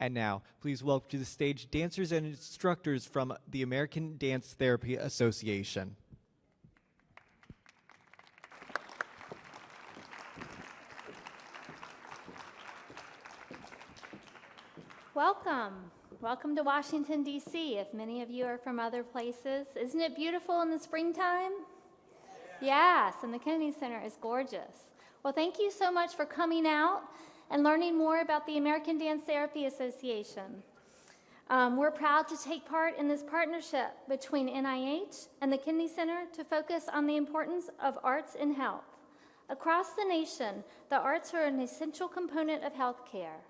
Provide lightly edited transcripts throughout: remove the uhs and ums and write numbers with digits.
And now, please welcome to the stage dancers and instructors from the American Dance Therapy Association. Welcome. Welcome to Washington, D.C. If many of you are from other places. Isn't it beautiful in the springtime? Yes, and the Kennedy Center is gorgeous. Well, thank you so much for coming out and learning more about the American Dance Therapy Association. We're proud to take part in this partnership between NIH and the Kennedy Center to focus on the importance of arts in health. Across the nation, the arts are an essential component of healthcare.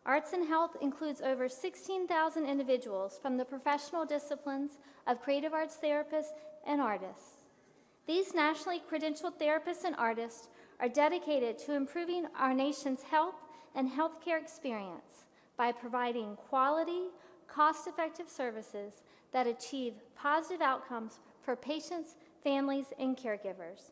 Arts in health includes over 16,000 individuals from the professional disciplines of creative arts therapists and artists. These nationally credentialed therapists and artists are dedicated to improving our nation's health and healthcare experience by providing quality, cost-effective services that achieve positive outcomes for patients, families, and caregivers.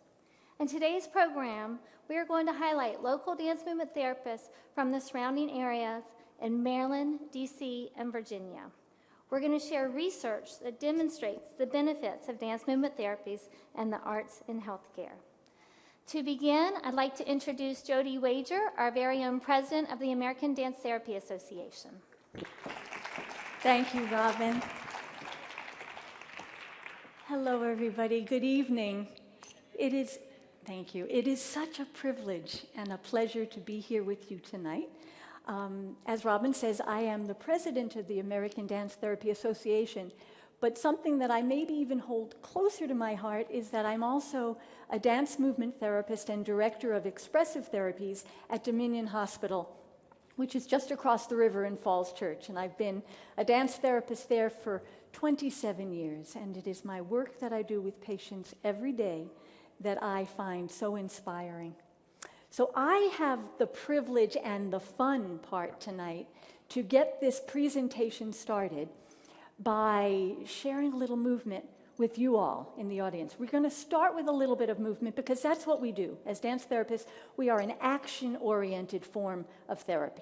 In today's program, we are going to highlight local dance movement therapists from the surrounding areas in Maryland, D.C., and Virginia. We're going to share research that demonstrates the benefits of dance movement therapies and the arts in healthcare. To begin, I'd like to introduce Jody Wager, our very own president of the American Dance Therapy Association. Thank you, Robin. Hello, everybody. Good evening. Thank you. It is such a privilege and a pleasure to be here with you tonight. As Robin says, I am the president of the American Dance Therapy Association, but something that I maybe even hold closer to my heart is that I'm also a dance movement therapist and director of expressive therapies at Dominion Hospital, which is just across the river in Falls Church. And I've been a dance therapist there for 27 years, and it is my work that I do with patients every day that I find so inspiring. So I have the privilege and the fun part tonight to get this presentation started by sharing a little movement with you all in the audience. We're going to start with a little bit of movement because that's what we do. As dance therapists, we are an action-oriented form of therapy.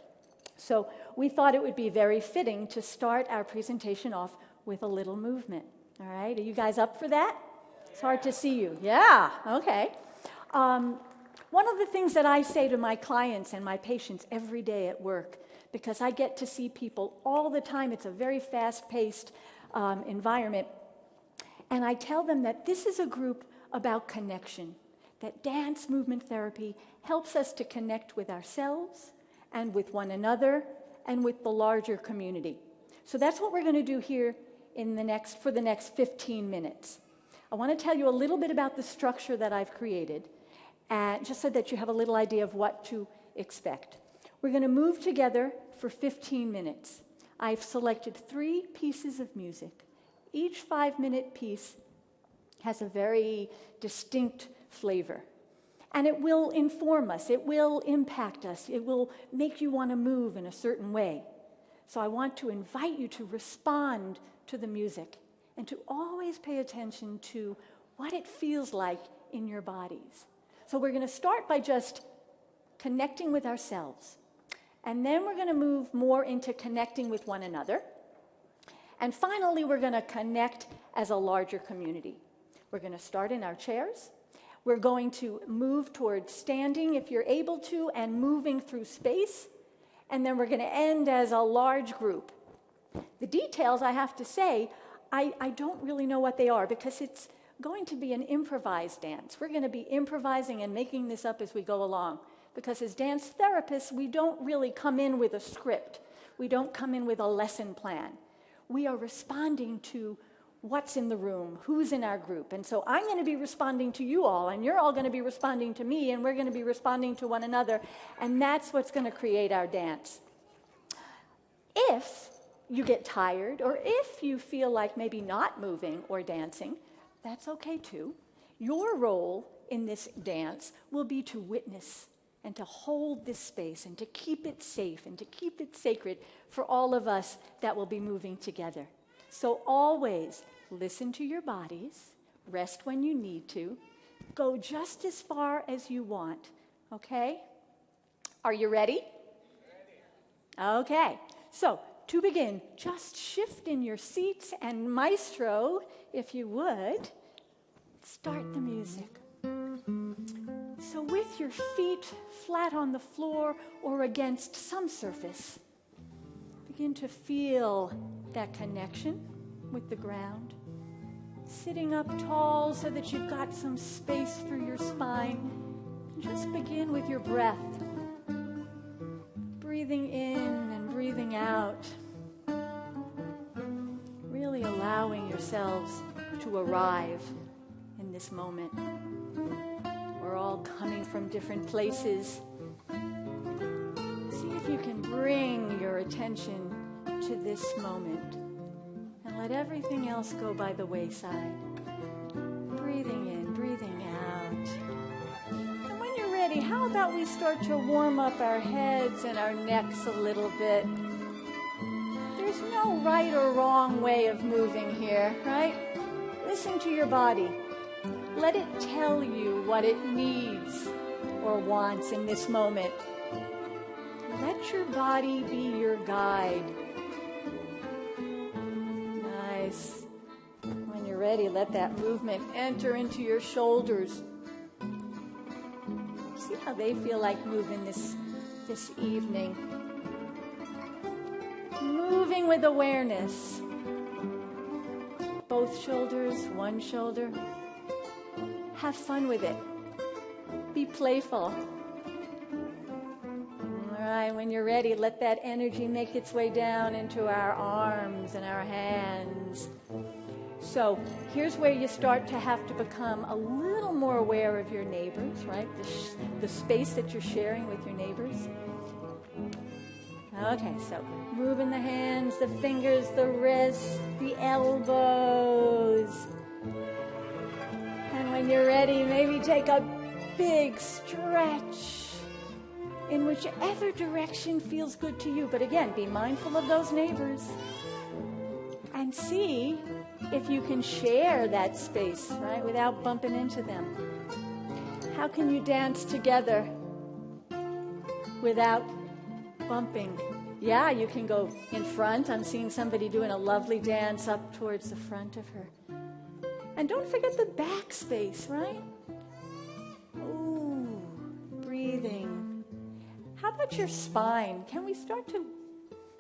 So we thought it would be very fitting to start our presentation off with a little movement. All right, are you guys up for that? It's hard to see you. Yeah, okay. One of the things that I say to my clients and my patients every day at work, because I get to see people all the time, it's a very fast-paced environment, and I tell them that this is a group about connection, that dance movement therapy helps us to connect with ourselves and with one another and with the larger community. So that's what we're going to do here for the next 15 minutes. I want to tell you a little bit about the structure that I've created, just so that you have a little idea of what to expect. We're going to move together for 15 minutes. I've selected 3 pieces of music. Each 5-minute piece has a very distinct flavor, and it will inform us, it will impact us, it will make you want to move in a certain way. So I want to invite you to respond to the music and to always pay attention to what it feels like in your bodies. So we're going to start by just connecting with ourselves. And then we're going to move more into connecting with one another. And finally, we're going to connect as a larger community. We're going to start in our chairs. We're going to move towards standing, if you're able to, and moving through space. And then we're going to end as a large group. The details, I have to say, I don't really know what they are because it's going to be an improvised dance. We're going to be improvising and making this up as we go along because as dance therapists, we don't really come in with a script. We don't come in with a lesson plan. We are responding to what's in the room, who's in our group. And so I'm going to be responding to you all, and you're all going to be responding to me, and we're going to be responding to one another, and that's what's going to create our dance. If you get tired, or if you feel like maybe not moving or dancing, that's okay too. Your role in this dance will be to witness and to hold this space and to keep it safe and to keep it sacred for all of us that will be moving together. So always listen to your bodies, rest when you need to, go just as far as you want, okay? Are you ready? Okay. So, to begin, just shift in your seats, and maestro, if you would, start the music. So with your feet flat on the floor or against some surface, begin to feel that connection with the ground. Sitting up tall so that you've got some space for your spine. Just begin with your breath. Breathing in and breathing out. Really allowing yourselves to arrive in this moment. We're all coming from different places. See if you can bring your attention to this moment and let everything else go by the wayside. Breathing in, breathing out. And when you're ready, how about we start to warm up our heads and our necks a little bit? There's no right or wrong way of moving here, right? Listen to your body. Let it tell you what it needs or wants in this moment. Let your body be your guide. Nice. When you're ready, let that movement enter into your shoulders. See how they feel like moving this evening. Moving with awareness. Both shoulders, one shoulder. Have fun with it. Be playful. All right, when you're ready, let that energy make its way down into our arms and our hands. So here's where you start to have to become a little more aware of your neighbors, right? The space that you're sharing with your neighbors. Okay, so moving the hands, the fingers, the wrists, the elbows. And when you're ready, maybe take a big stretch in whichever direction feels good to you. But again, be mindful of those neighbors and see if you can share that space, right, without bumping into them. How can you dance together without bumping? Yeah, you can go in front. I'm seeing somebody doing a lovely dance up towards the front of her. And don't forget the back space, right? Ooh, breathing. How about your spine? Can we start to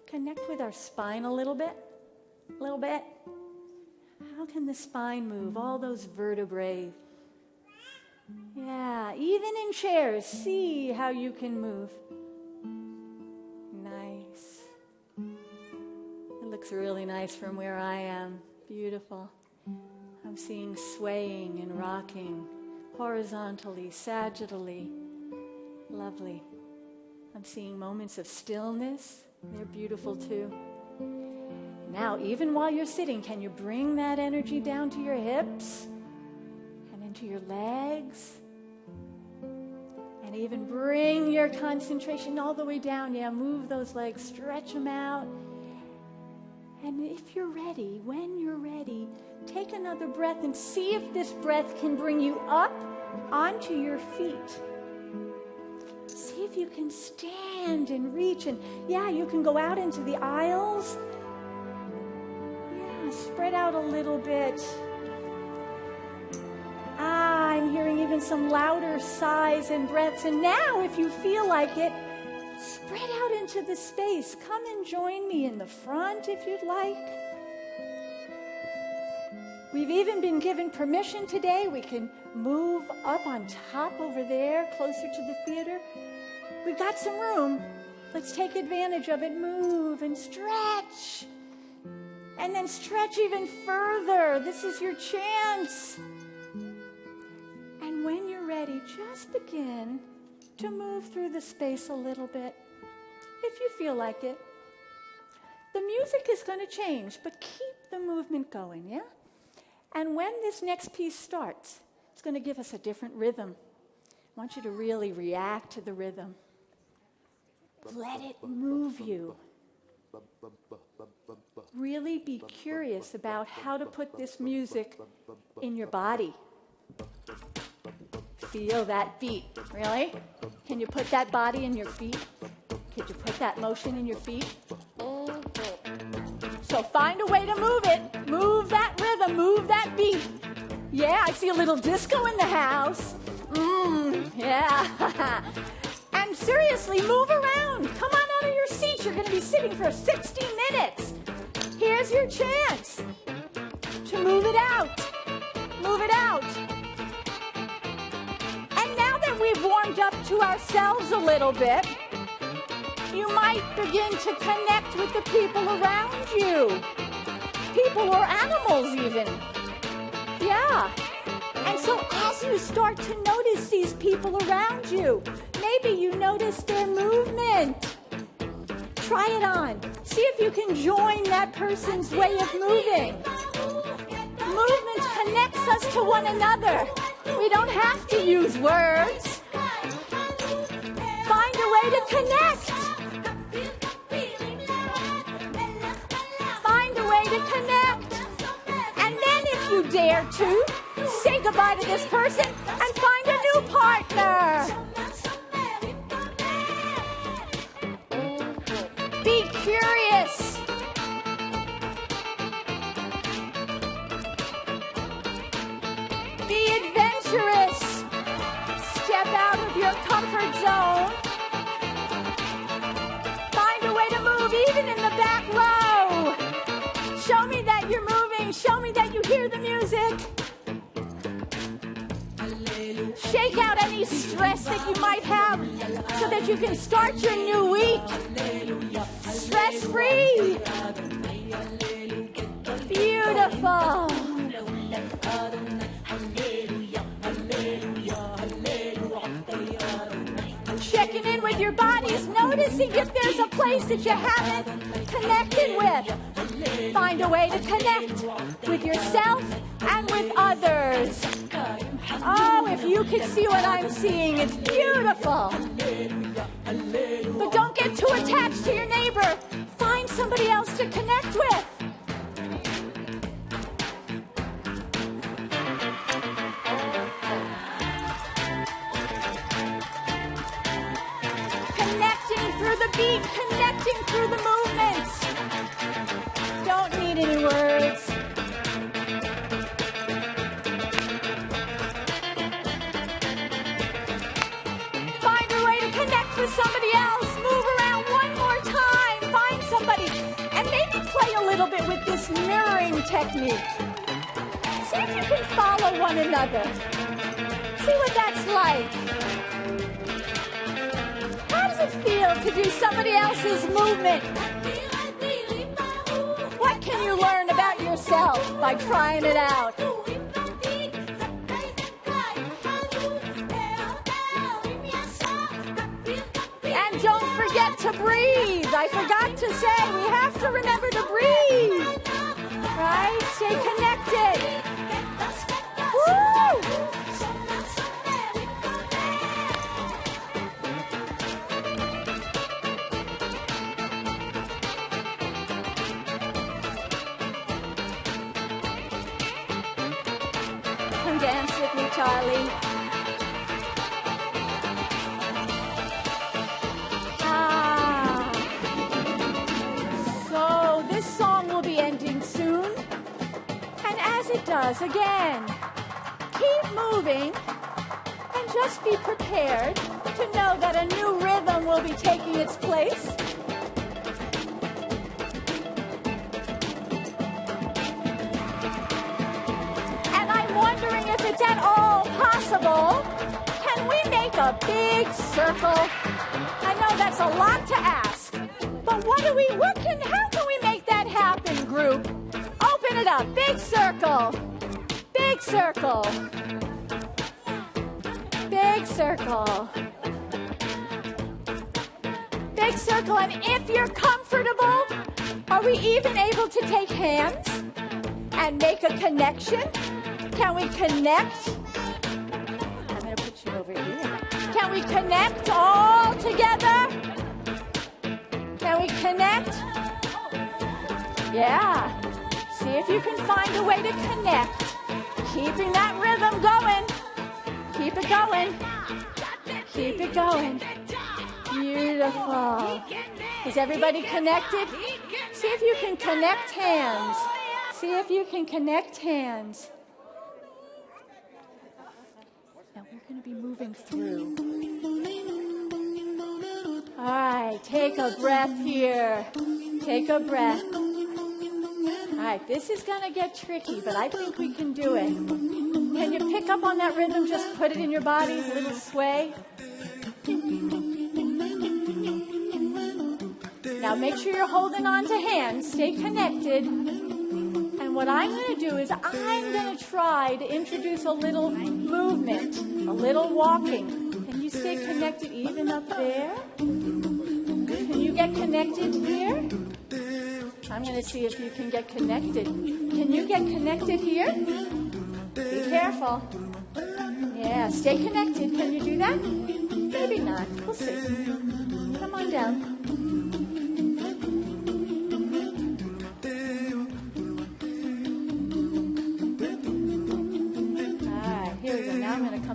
connect with our spine a little bit? A little bit? How can the spine move? All those vertebrae. Yeah, even in chairs, see how you can move. Nice. It looks really nice from where I am. Beautiful. I'm seeing swaying and rocking horizontally, sagittally. Lovely. I'm seeing moments of stillness. They're beautiful too. Now, even while you're sitting, can you bring that energy down to your hips and into your legs? And even bring your concentration all the way down. Yeah, move those legs, stretch them out. And if you're ready, when you're ready, take another breath and see if this breath can bring you up onto your feet. See if you can stand and reach. And yeah, you can go out into the aisles. Yeah, spread out a little bit. I'm hearing even some louder sighs and breaths. And now, if you feel like it, spread out into the space. Come and join me in the front if you'd like. We've even been given permission today. We can move up on top over there, closer to the theater. We've got some room. Let's take advantage of it. Move and stretch. And then stretch even further. This is your chance. And when you're ready, just begin to move through the space a little bit, if you feel like it. The music is going to change, but keep the movement going, yeah? And when this next piece starts, it's going to give us a different rhythm. I want you to really react to the rhythm. Let it move you. Really be curious about how to put this music in your body. Feel that beat. Really? Can you put that body in your feet? Could you put that motion in your feet? So find a way to move it. Move that rhythm, move that beat. Yeah, I see a little disco in the house. Yeah. And seriously, move around. Come on out of your seat. You're going to be sitting for 60 minutes. Here's your chance to move it out. Move it out. And now that we've warmed up to ourselves a little bit, you might begin to connect with the people around you. People or animals even. Yeah. And so as you start to notice these people around you, maybe you notice their movement. Try it on. See if you can join that person's way of moving. Movement connects us to one another. We don't have to use words. Find a way to connect. Find a way to connect. And then if you dare to, say goodbye to this person and find a new partner. Be curious. Be adventurous. Step out of your comfort zone. Find a way to move even in the back row. Show me that you're moving. Show me that you hear the music. Shake out any stress that you might have so that you can start your new week stress-free. Beautiful. Checking in with your bodies, noticing if there's a place that you haven't connected with. Find a way to connect with yourself and with others. Oh, if you could see what I'm seeing, it's beautiful. But don't get too attached to your neighbor. Find somebody else to connect with. Connecting through the beat, connecting through the movements. Don't need any words. With somebody else, move around one more time, find somebody, and maybe play a little bit with this mirroring technique. See if you can follow one another. See what that's like. How does it feel to do somebody else's movement? What can you learn about yourself by trying it out? Don't forget to breathe. I forgot to say, we have to remember to breathe. Right? Stay connected. Woo! Come dance with me, Charlie. Does again. Keep moving and just be prepared to know that a new rhythm will be taking its place. And I'm wondering if it's at all possible, can we make a big circle? I know that's a lot to ask, but how can we make that happen, group? Open it up. Big circle. Big circle. Big circle. Big circle. And if you're comfortable, are we even able to take hands and make a connection? Can we connect? I'm going to put you over here. Can we connect all together? Can we connect? Yeah. See if you can find a way to connect. Keeping that rhythm going. Keep it going. Keep it going. Beautiful. Is everybody connected? See if you can connect hands. See if you can connect hands. Now we're going to be moving through. All right, take a breath here. Take a breath. All right, this is going to get tricky, but I think we can do it. Can you pick up on that rhythm? Just put it in your body, a little sway. Now make sure you're holding on to hands. Stay connected. And what I'm going to do is I'm going to try to introduce a little movement, a little walking. Can you stay connected even up there? Can you get connected here? I'm going to see if you can get connected. Can you get connected here? Be careful. Yeah, stay connected. Can you do that? Maybe not. We'll see. Come on down.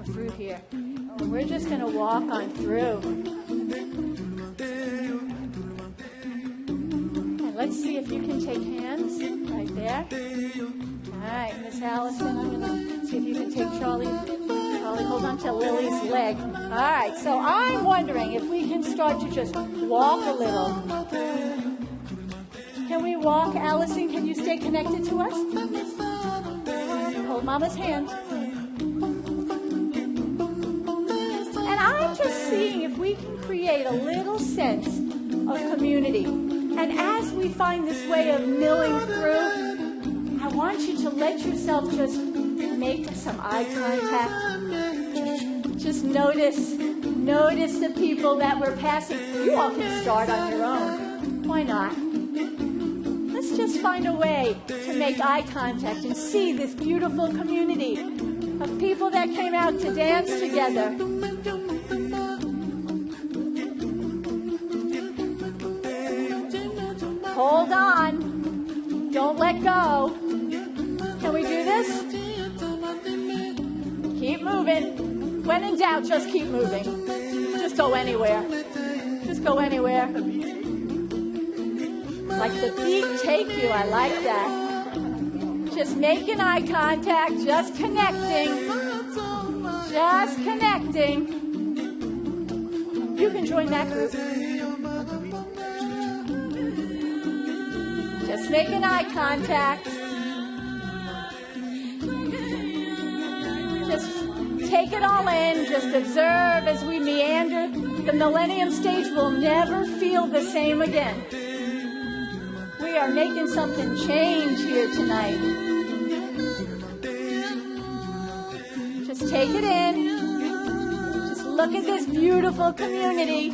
Through here. And we're just going to walk on through. And let's see if you can take hands right there. All right, Miss Allison, I'm going to see if you can take Charlie. Charlie, hold on to Lily's leg. All right, so I'm wondering if we can start to just walk a little. Can we walk? Allison, can you stay connected to us? Hold Mama's hand. I'm just seeing if we can create a little sense of community. And as we find this way of milling through, I want you to let yourself just make some eye contact. Just notice the people that we're passing. You all can start on your own. Why not? Let's just find a way to make eye contact and see this beautiful community of people that came out to dance together. Hold on. Don't let go. Can we do this? Keep moving. When in doubt, just keep moving. Just go anywhere. Just go anywhere. Like the beat take you. I like that. Just making eye contact. Just connecting. Just connecting. You can join that group. Just making eye contact. Just take it all in. Just observe as we meander. The Millennium stage will never feel the same again. We are making something change here tonight. Just take it in. Just look at this beautiful community.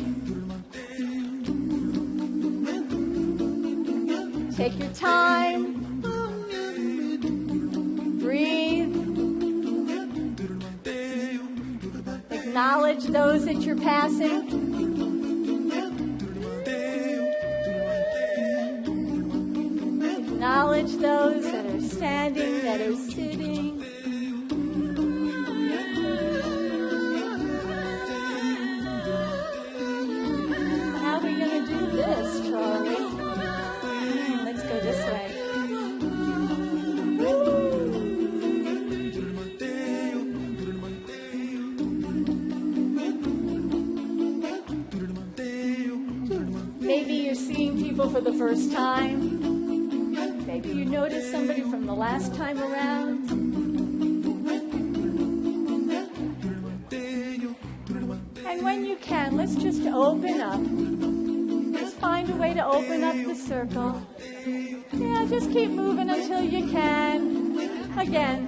Take your time. Breathe. Acknowledge those that you're passing. Acknowledge those that are standing, that are sitting. How are we going to do this, Charlie? Let's go this way. Maybe you're seeing people for the first time. Maybe you notice somebody from the last time around. And when you can, let's just open up. Just find a way to open up the circle. Yeah, just keep moving until you can. Again,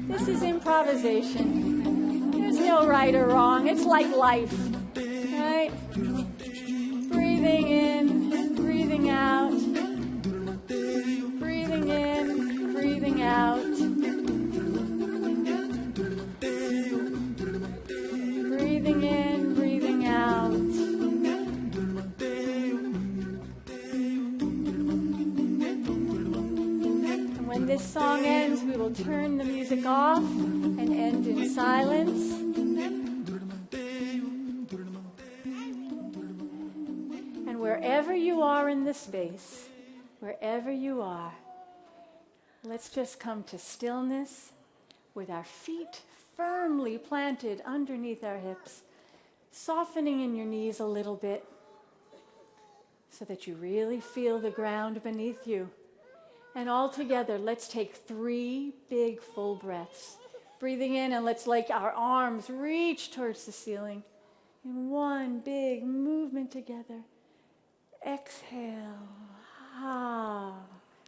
this is improvisation. There's no right or wrong. It's like life. Right? Breathing in, breathing out. Breathing in, breathing out. Breathing in, breathing out. And when this song ends, we will turn the music off and end in silence. And wherever you are in the space, Wherever you are, let's just come to stillness with our feet firmly planted underneath our hips, softening in your knees a little bit so that you really feel the ground beneath you. And all together, let's take 3 big full breaths. Breathing in, and let's let our arms reach towards the ceiling. In 1 big movement together. Exhale. Ah.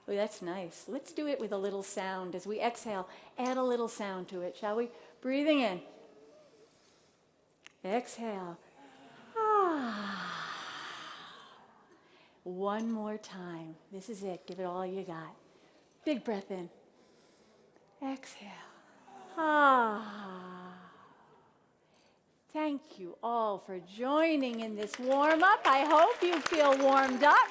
Oh, that's nice. Let's do it with a little sound. As we exhale, add a little sound to it, shall we? Breathing in. Exhale. Ah. One more time. This is it. Give it all you got. Big breath in. Exhale. Ah. Thank you all for joining in this warm-up. I hope you feel warmed up.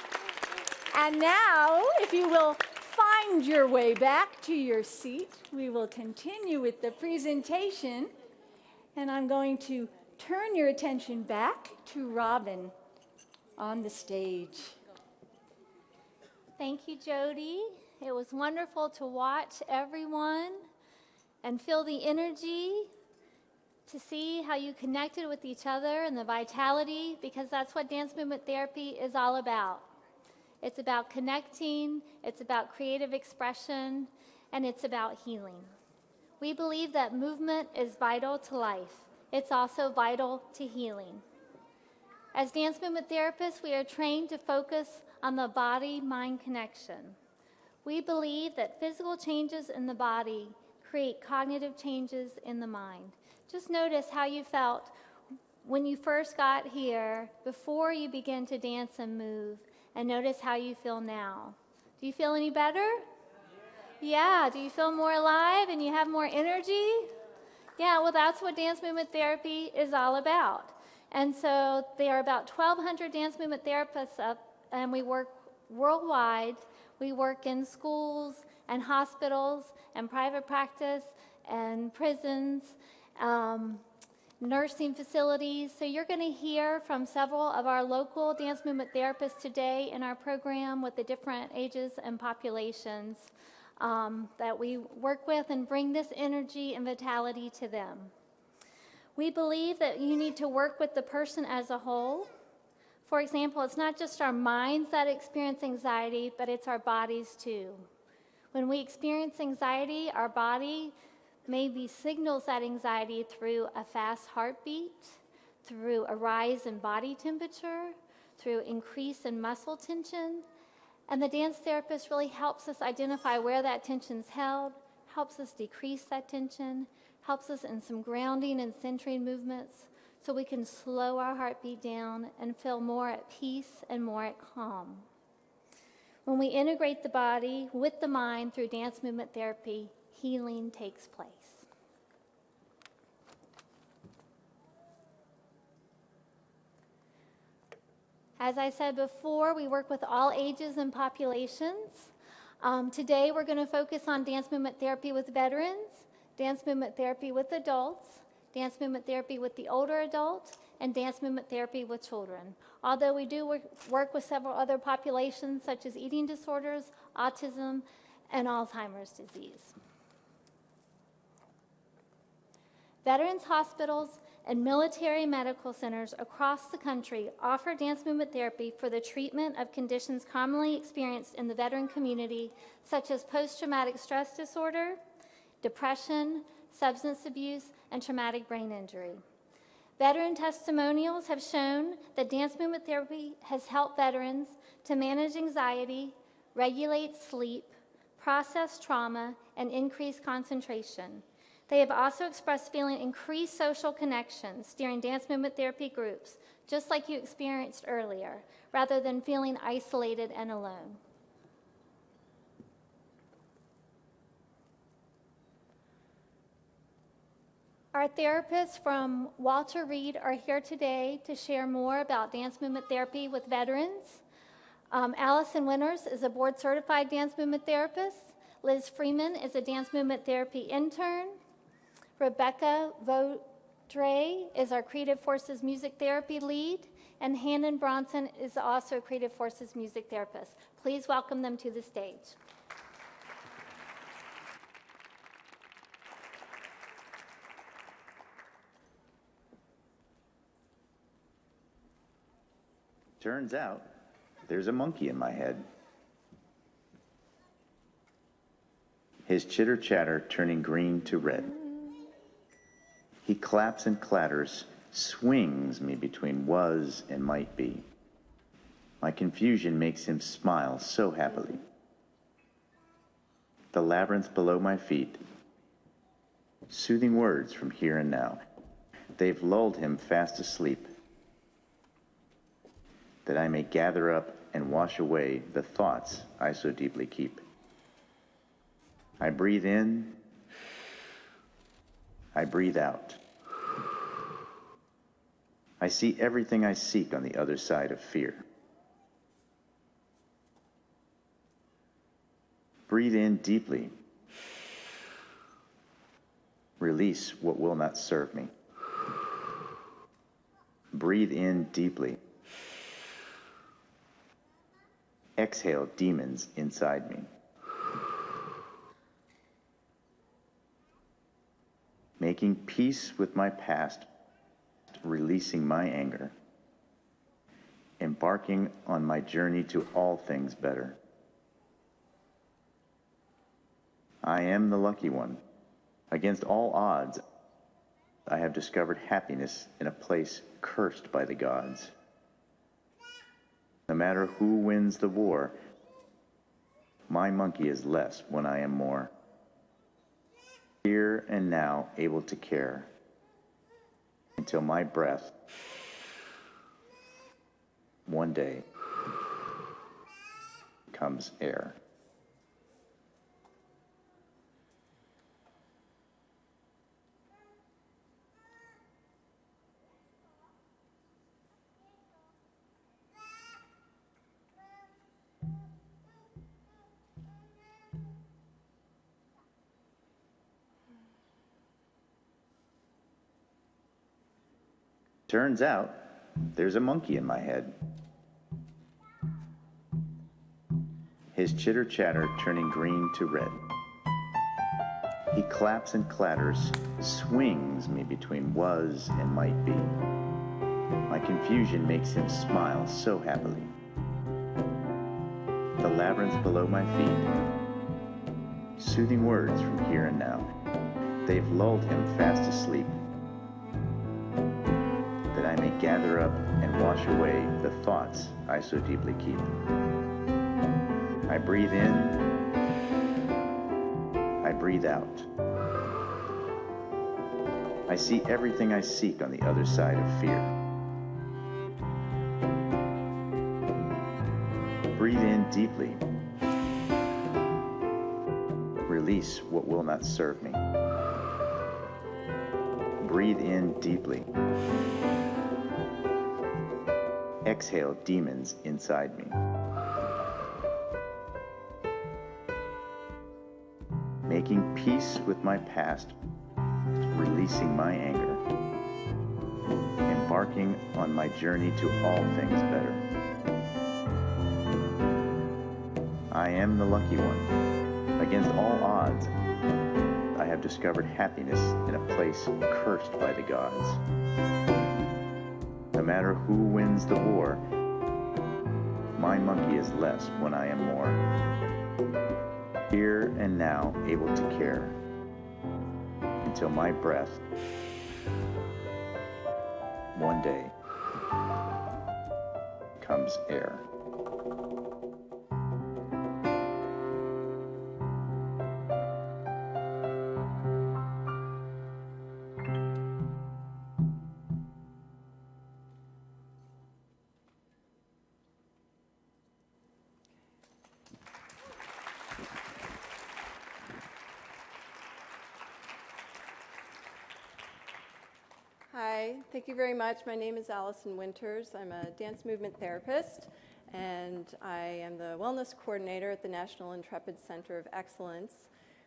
And now, if you will find your way back to your seat, we will continue with the presentation. And I'm going to turn your attention back to Robin on the stage. Thank you, Jody. It was wonderful to watch everyone and feel the energy, to see how you connected with each other and the vitality, because that's what dance movement therapy is all about. It's about connecting, it's about creative expression, and it's about healing. We believe that movement is vital to life. It's also vital to healing. As dance movement therapists, we are trained to focus on the body-mind connection. We believe that physical changes in the body create cognitive changes in the mind. Just notice how you felt when you first got here, before you begin to dance and move, and notice how you feel now. Do you feel any better? Yeah. Do you feel more alive and you have more energy? Yeah, well, that's what dance movement therapy is all about. And so there are about 1,200 dance movement therapists up, and we work worldwide. We work in schools and hospitals and private practice and prisons, nursing facilities. So you're going to hear from several of our local dance movement therapists today in our program with the different ages and populations that we work with, and bring this energy and vitality to them. We believe that you need to work with the person as a whole. For example, it's not just our minds that experience anxiety, but it's our bodies too. When we experience anxiety, our body maybe signals that anxiety through a fast heartbeat, through a rise in body temperature, through increase in muscle tension. And the dance therapist really helps us identify where that tension's held, helps us decrease that tension, helps us in some grounding and centering movements so we can slow our heartbeat down and feel more at peace and more at calm. When we integrate the body with the mind through dance movement therapy, healing takes place. As I said before, we work with all ages and populations. Today we're going to focus on dance movement therapy with veterans, dance movement therapy with adults, dance movement therapy with the older adult, and dance movement therapy with children. Although we do work with several other populations such as eating disorders, autism, and Alzheimer's disease. Veterans hospitals and military medical centers across the country offer dance movement therapy for the treatment of conditions commonly experienced in the veteran community, such as post-traumatic stress disorder, depression, substance abuse, and traumatic brain injury. Veteran testimonials have shown that dance movement therapy has helped veterans to manage anxiety, regulate sleep, process trauma, and increase concentration. They have also expressed feeling increased social connections during dance movement therapy groups, just like you experienced earlier, rather than feeling isolated and alone. Our therapists from Walter Reed are here today to share more about dance movement therapy with veterans. Allison Winters is a board-certified dance movement therapist. Liz Freeman is a dance movement therapy intern. Rebecca Vaudrey is our Creative Forces music therapy lead. And Hannon Bronson is also a Creative Forces music therapist. Please welcome them to the stage. Turns out, there's a monkey in my head. His chitter-chatter turning green to red. He claps and clatters, swings me between was and might be. My confusion makes him smile so happily. The labyrinth below my feet, soothing words from here and now. They've lulled him fast asleep, that I may gather up and wash away the thoughts I so deeply keep. I breathe in, I breathe out. I see everything I seek on the other side of fear. Breathe in deeply. Release what will not serve me. Breathe in deeply. Exhale demons inside me. Making peace with my past, releasing my anger. Embarking on my journey to all things better. I am the lucky one. Against all odds, I have discovered happiness in a place cursed by the gods. No matter who wins the war, my monkey is less when I am more. Here and now able to care, until my breath, one day, becomes air. Turns out, there's a monkey in my head. His chitter-chatter turning green to red. He claps and clatters, swings me between was and might be. My confusion makes him smile so happily. The labyrinth below my feet, soothing words from here and now. They've lulled him fast asleep, that I may gather up and wash away the thoughts I so deeply keep. I breathe in, I breathe out. I see everything I seek on the other side of fear. Breathe in deeply. Release what will not serve me. Breathe in deeply. Exhale demons inside me. Making peace with my past, releasing my anger. Embarking on my journey to all things better. I am the lucky one. Against all odds, I have discovered happiness in a place cursed by the gods. No matter who wins the war, my monkey is less when I am more. Here and now able to care, until my breath, one day, becomes air. Hi, thank you very much. My name is Allison Winters. I'm a dance movement therapist, and I am the wellness coordinator at the National Intrepid Center of Excellence,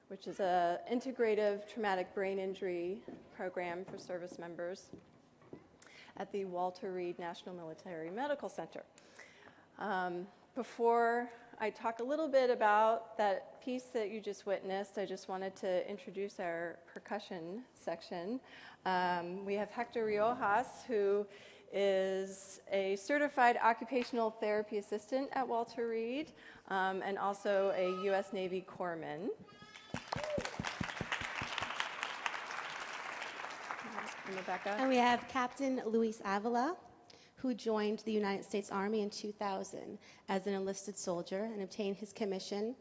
which is an integrative traumatic brain injury program for service members at the Walter Reed National Military Medical Center. Before I talk a little bit about that piece that you just witnessed, I just wanted to introduce our percussion section. We have Hector Riojas, who is a certified occupational therapy assistant at Walter Reed, and also a U.S. Navy corpsman. Rebecca. And we have Captain Luis Avila, who joined the United States Army in 2000 as an enlisted soldier and obtained his commission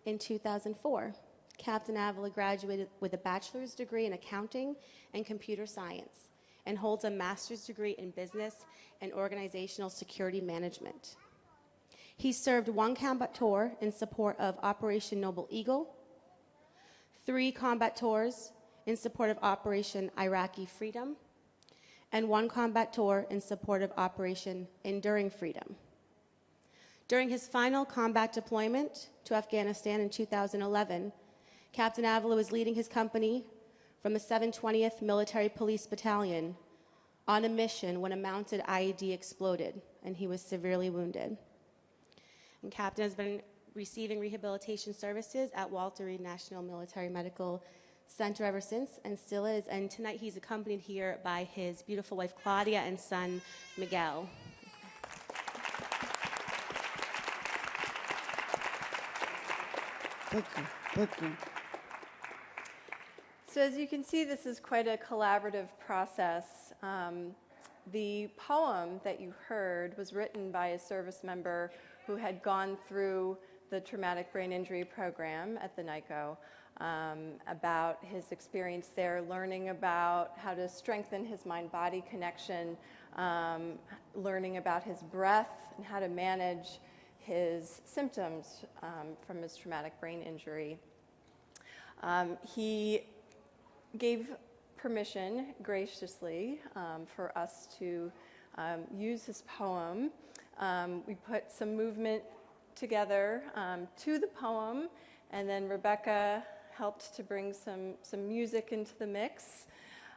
in 2004. Captain Avila graduated with a bachelor's degree in accounting and computer science and holds a master's degree in business and organizational security management. He served 1 combat tour in support of Operation Noble Eagle, 3 combat tours in support of Operation Iraqi Freedom, and 1 combat tour in support of Operation Enduring Freedom. During his final combat deployment to Afghanistan in 2011, Captain Avila was leading his company from the 720th Military Police Battalion on a mission when a mounted IED exploded, and he was severely wounded. And Captain has been receiving rehabilitation services at Walter Reed National Military Medical Center ever since, and still is. And tonight he's accompanied here by his beautiful wife Claudia and son Miguel. Thank you. Thank you. So as you can see, this is quite a collaborative process. The poem that you heard was written by a service member who had gone through the traumatic brain injury program at the NICO, about his experience there, learning about how to strengthen his mind-body connection, learning about his breath and how to manage his symptoms from his traumatic brain injury. He gave permission graciously for us to use his poem. We put some movement together to the poem, and then Rebecca helped to bring some music into the mix.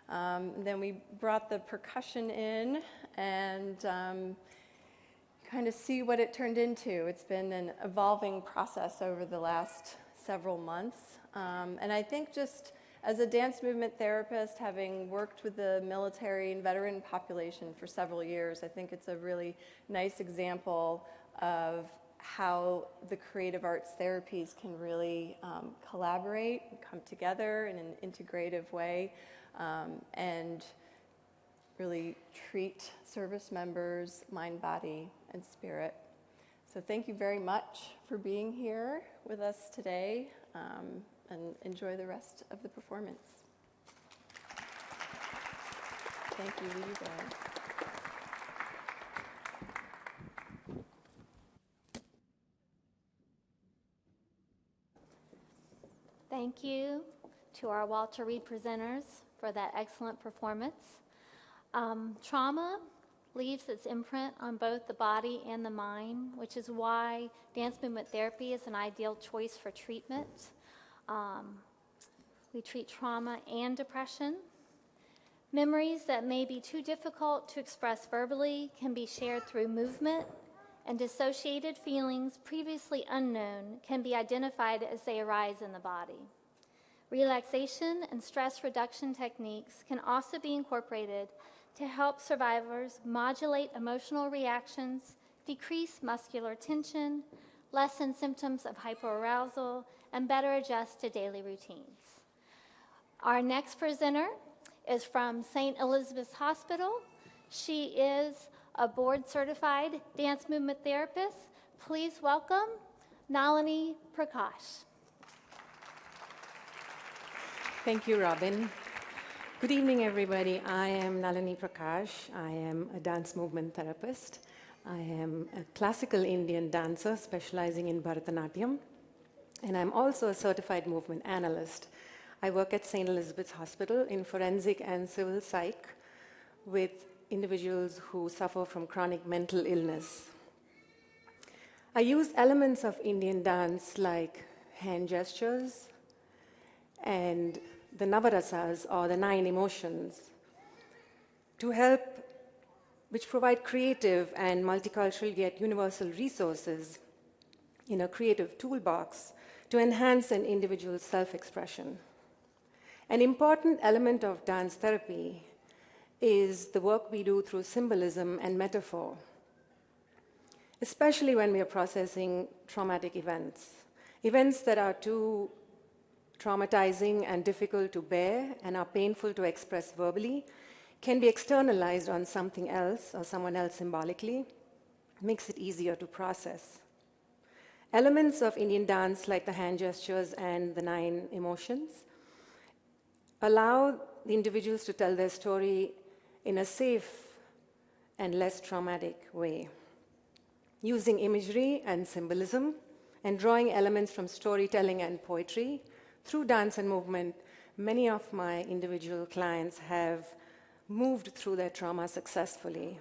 Then we brought the percussion in and kind of see what it turned into. It's been an evolving process over the last several months. And I think just as a dance movement therapist, having worked with the military and veteran population for several years, I think it's a really nice example of how the creative arts therapies can really collaborate and come together in an integrative way, and really treat service members' mind, body, and spirit. So thank you very much for being here with us today, and enjoy the rest of the performance. Thank you. You go. Thank you to our Walter Reed presenters for that excellent performance. Trauma leaves its imprint on both the body and the mind, which is why dance movement therapy is an ideal choice for treatment. We treat trauma and depression. Memories that may be too difficult to express verbally can be shared through movement, and dissociated feelings previously unknown can be identified as they arise in the body. Relaxation and stress reduction techniques can also be incorporated to help survivors modulate emotional reactions, decrease muscular tension, lessen symptoms of hyperarousal, and better adjust to daily routines. Our next presenter is from St. Elizabeth's Hospital. She is a board-certified dance movement therapist. Please welcome Nalini Prakash. Thank you, Robin. Good evening, everybody. I am Nalini Prakash. I am a dance movement therapist. I am a classical Indian dancer specializing in Bharatanatyam, and I'm also a certified movement analyst. I work at St. Elizabeth's Hospital in forensic and civil psych with individuals who suffer from chronic mental illness. I use elements of Indian dance like hand gestures and the Navarasas, or the 9 emotions, to help, which provide creative and multicultural yet universal resources in a creative toolbox to enhance an individual's self-expression. An important element of dance therapy is the work we do through symbolism and metaphor, especially when we are processing traumatic events. Events that are too traumatizing and difficult to bear and are painful to express verbally can be externalized on something else or someone else symbolically, makes it easier to process. Elements of Indian dance, like the hand gestures and the 9 emotions, allow the individuals to tell their story in a safe and less traumatic way, using imagery and symbolism and drawing elements from storytelling and poetry. Through dance and movement, many of my individual clients have moved through their trauma successfully.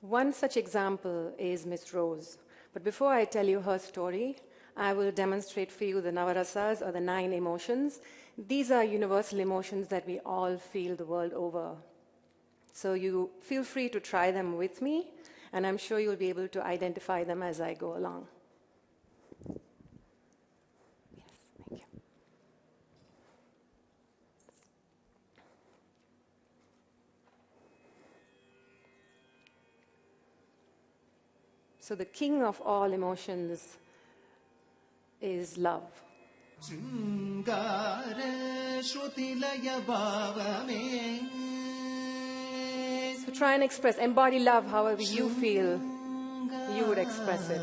One such example is Miss Rose. But before I tell you her story, I will demonstrate for you the Navarasas, or the 9 emotions. These are universal emotions that we all feel the world over. So you feel free to try them with me, and I'm sure you'll be able to identify them as I go along. Yes, thank you. So the king of all emotions is love. So try and express, embody love however you feel you would express it.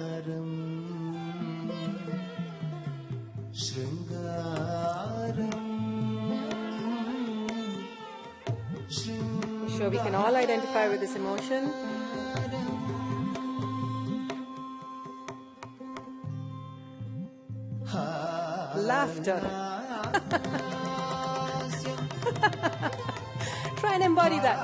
I'm sure we can all identify with this emotion. Laughter. Try and embody that.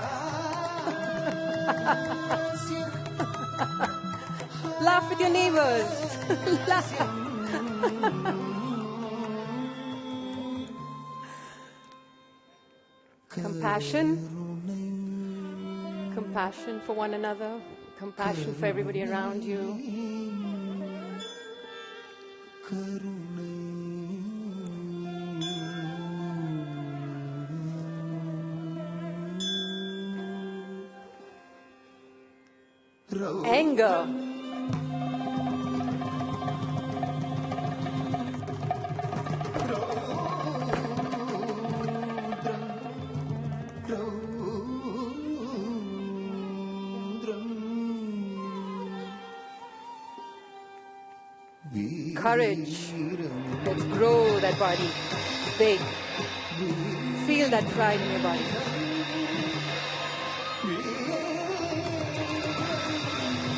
Laugh with your neighbors. Laugh. Compassion. Compassion for one another. Compassion for everybody around you. Anger. Courage. Let's grow that body big. Feel that pride in your body.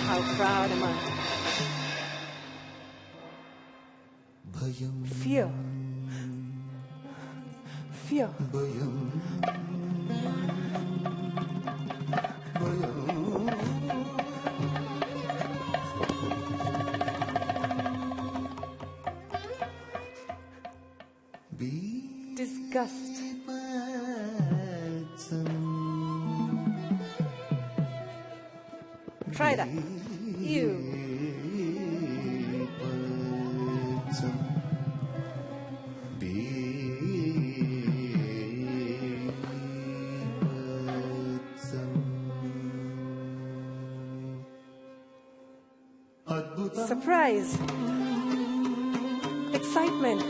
How proud am I? Fear. Fear. Disgust. Try that. Ew. Surprise. Excitement.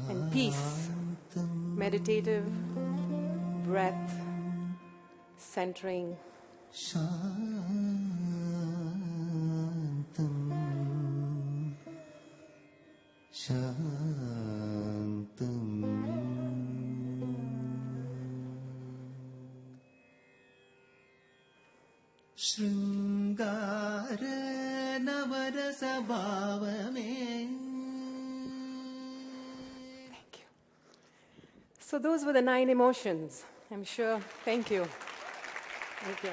And peace. Meditative breath, centering. Thank you. So those were the 9 emotions, I'm sure. Thank you. Thank you.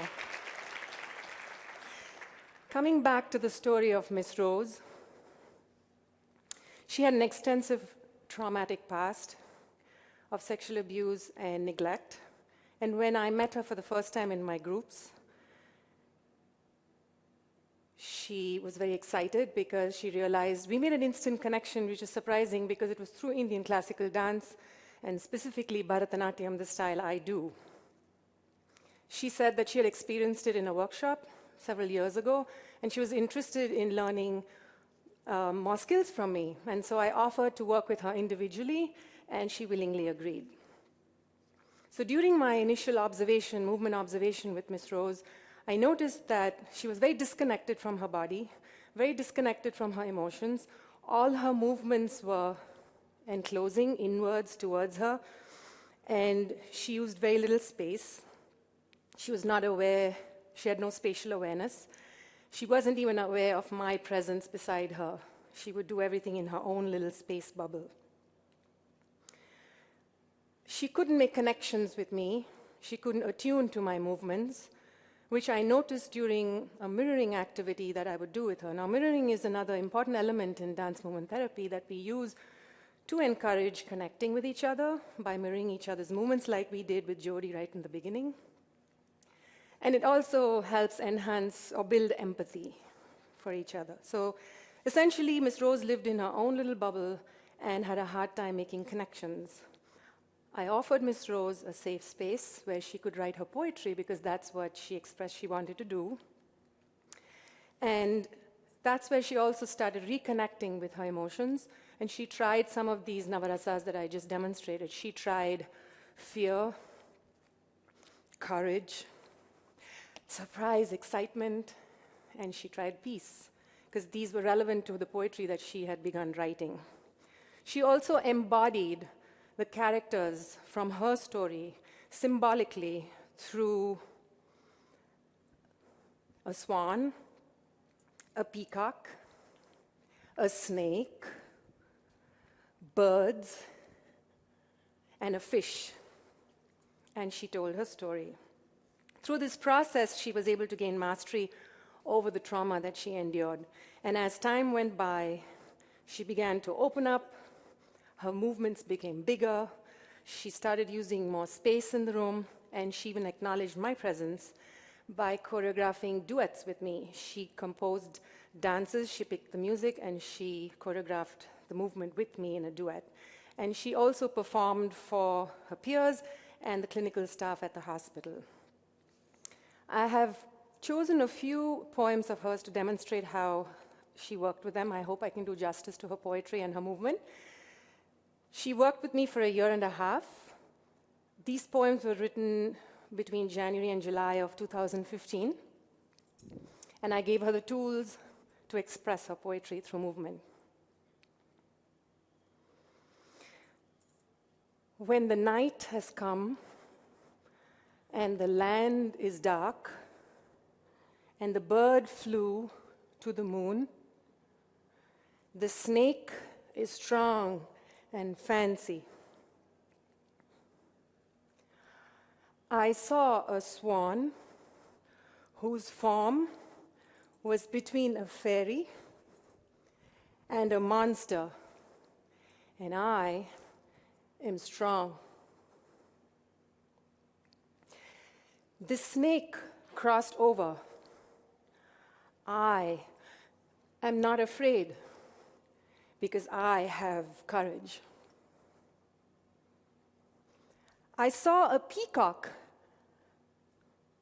Coming back to the story of Miss Rose, she had an extensive traumatic past of sexual abuse and neglect. And when I met her for the first time in my groups, she was very excited because she realized we made an instant connection, which is surprising because it was through Indian classical dance, and specifically Bharatanatyam, the style I do. She said that she had experienced it in a workshop several years ago, and she was interested in learning more skills from me. And so I offered to work with her individually, and she willingly agreed. So during my initial movement observation with Miss Rose, I noticed that she was very disconnected from her body, very disconnected from her emotions. All her movements were enclosing inwards towards her, and she used very little space. She was not aware, she had no spatial awareness. She wasn't even aware of my presence beside her. She would do everything in her own little space bubble. She couldn't make connections with me. She couldn't attune to my movements, which I noticed during a mirroring activity that I would do with her. Now, mirroring is another important element in dance movement therapy that we use to encourage connecting with each other by mirroring each other's movements like we did with Jodi right in the beginning. And it also helps enhance or build empathy for each other. So essentially, Miss Rose lived in her own little bubble and had a hard time making connections. I offered Miss Rose a safe space where she could write her poetry because that's what she expressed she wanted to do. And that's where she also started reconnecting with her emotions. And she tried some of these navarasas that I just demonstrated. She tried fear, courage, surprise, excitement, and she tried peace, because these were relevant to the poetry that she had begun writing. She also embodied the characters from her story symbolically through a swan, a peacock, a snake, birds, and a fish. And she told her story. Through this process, she was able to gain mastery over the trauma that she endured. And as time went by, she began to open up. Her movements became bigger. She started using more space in the room, and she even acknowledged my presence by choreographing duets with me. She composed dances, she picked the music, and she choreographed the movement with me in a duet. And she also performed for her peers and the clinical staff at the hospital. I have chosen a few poems of hers to demonstrate how she worked with them. I hope I can do justice to her poetry and her movement. She worked with me for a year and a half. These poems were written between January and July of 2015, and I gave her the tools to express her poetry through movement. When the night has come and the land is dark and the bird flew to the moon, the snake is strong and fancy. I saw a swan whose form was between a fairy and a monster, and I am strong. The snake crossed over. I am not afraid because I have courage. I saw a peacock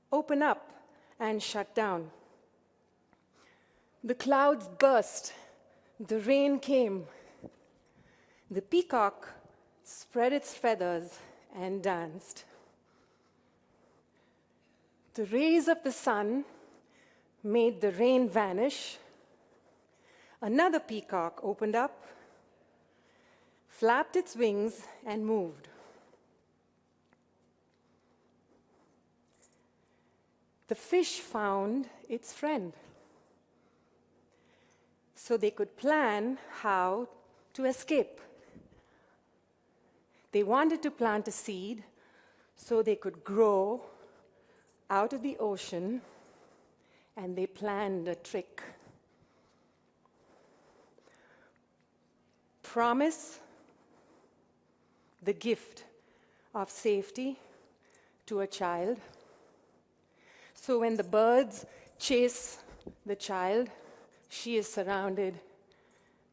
open up and shut down. The clouds burst, the rain came. The peacock spread its feathers and danced. The rays of the sun made the rain vanish. Another peacock opened up, flapped its wings, and moved. The fish found its friend, so they could plan how to escape. They wanted to plant a seed so they could grow out of the ocean and they planned a trick. Promise the gift of safety to a child, so when the birds chase the child, she is surrounded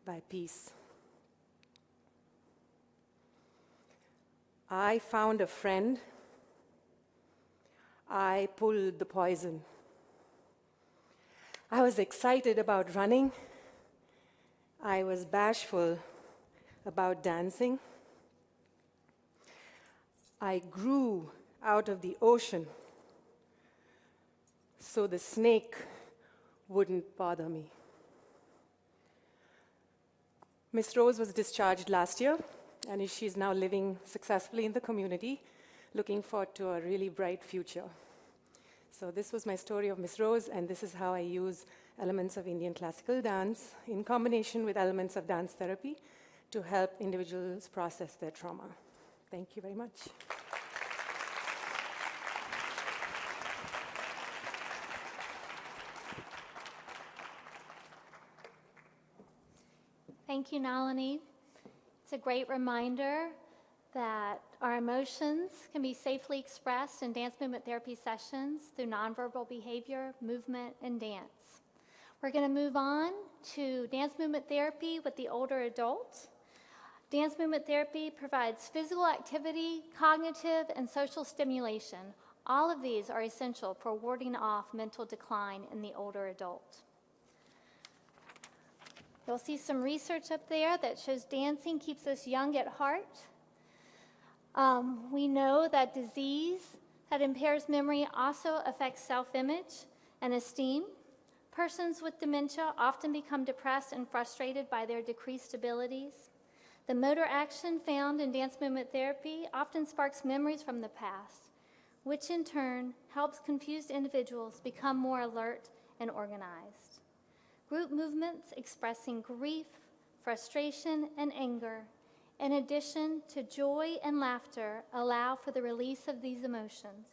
by peace. I found a friend. I pulled the poison. I was excited about running. I was bashful about dancing. I grew out of the ocean so the snake wouldn't bother me. Miss Rose was discharged last year, and she's now living successfully in the community, looking forward to a really bright future. So this was my story of Miss Rose, and this is how I use elements of Indian classical dance in combination with elements of dance therapy to help individuals process their trauma. Thank you very much. Thank you, Nalini. It's a great reminder that our emotions can be safely expressed in dance movement therapy sessions through nonverbal behavior, movement, and dance. We're going to move on to dance movement therapy with the older adult. Dance movement therapy provides physical activity, cognitive, and social stimulation. All of these are essential for warding off mental decline in the older adult. You'll see some research up there that shows dancing keeps us young at heart. We know that disease that impairs memory also affects self-image and esteem. Persons with dementia often become depressed and frustrated by their decreased abilities. The motor action found in dance movement therapy often sparks memories from the past, which in turn helps confused individuals become more alert and organized. Group movements expressing grief, frustration, and anger, in addition to joy and laughter, allow for the release of these emotions.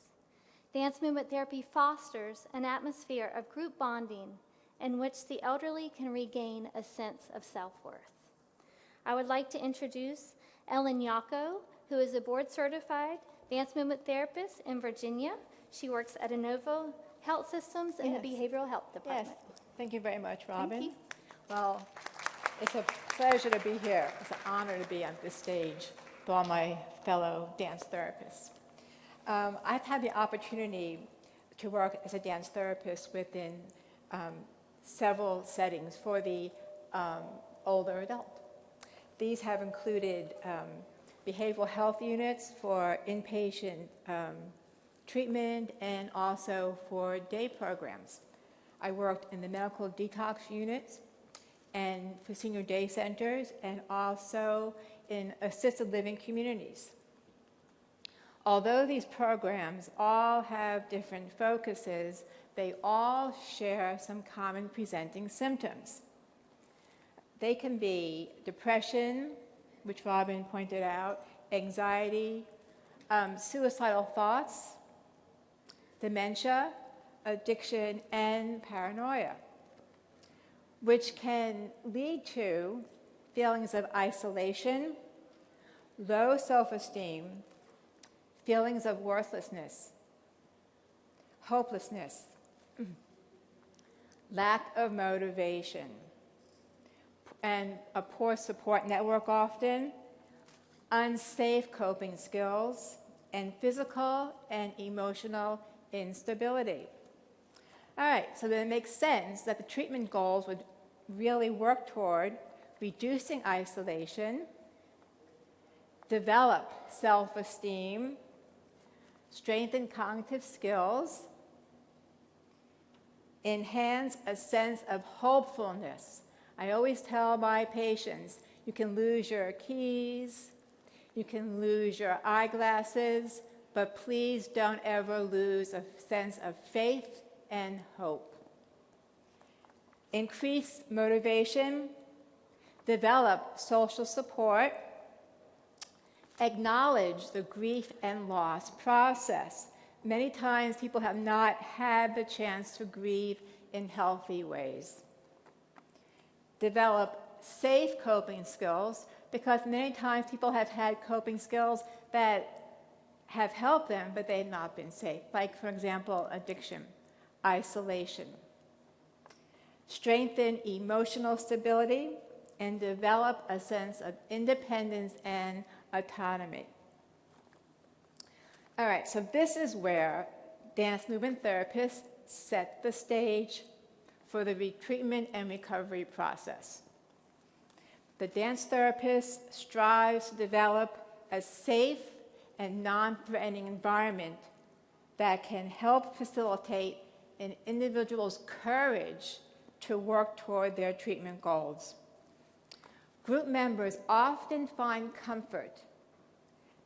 Dance movement therapy fosters an atmosphere of group bonding in which the elderly can regain a sense of self-worth. I would like to introduce Ellen Yako, who is a board-certified dance movement therapist in Virginia. She works at Innovo Health Systems in the Behavioral Health Department. Yes, thank you very much, Robin. Thank you. Well, it's a pleasure to be here. It's an honor to be on this stage with all my fellow dance therapists. I've had the opportunity to work as a dance therapist within several settings for the older adult. These have included behavioral health units for inpatient treatment and also for day programs. I worked in the medical detox units and for senior day centers and also in assisted living communities. Although these programs all have different focuses, they all share some common presenting symptoms. They can be depression, which Robin pointed out, anxiety, suicidal thoughts, dementia, addiction, and paranoia, which can lead to feelings of isolation, low self-esteem, feelings of worthlessness, hopelessness, lack of motivation, and a poor support network often, unsafe coping skills, and physical and emotional instability. All right, so then it makes sense that the treatment goals would really work toward reducing isolation, develop self-esteem, strengthen cognitive skills, enhance a sense of hopefulness. I always tell my patients, you can lose your keys, you can lose your eyeglasses, but please don't ever lose a sense of faith and hope. Increase motivation, develop social support, acknowledge the grief and loss process. Many times people have not had the chance to grieve in healthy ways. Develop safe coping skills, because many times people have had coping skills that have helped them, but they've not been safe. Like, for example, addiction, isolation. Strengthen emotional stability and develop a sense of independence and autonomy. All right, so this is where dance movement therapists set the stage for the retreatment and recovery process. The dance therapist strives to develop a safe and non-threatening environment that can help facilitate an individual's courage to work toward their treatment goals. Group members often find comfort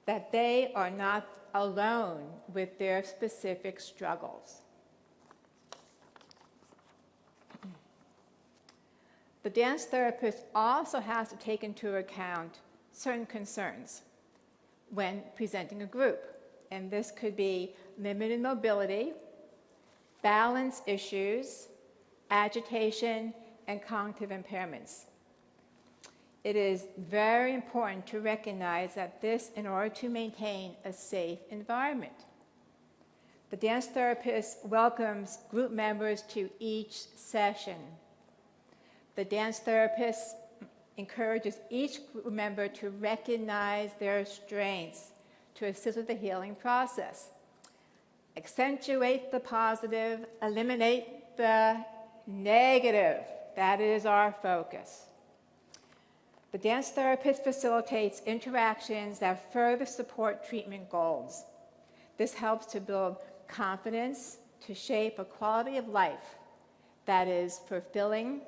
that they are not alone with their specific struggles. The dance therapist also has to take into account certain concerns when presenting a group. And this could be limited mobility, balance issues, agitation, and cognitive impairments. It is very important to recognize that this in order to maintain a safe environment. The dance therapist welcomes group members to each session. The dance therapist encourages each group member to recognize their strengths to assist with the healing process. Accentuate the positive, eliminate the negative. That is our focus. The dance therapist facilitates interactions that further support treatment goals. This helps to build confidence, to shape a quality of life that is fulfilling,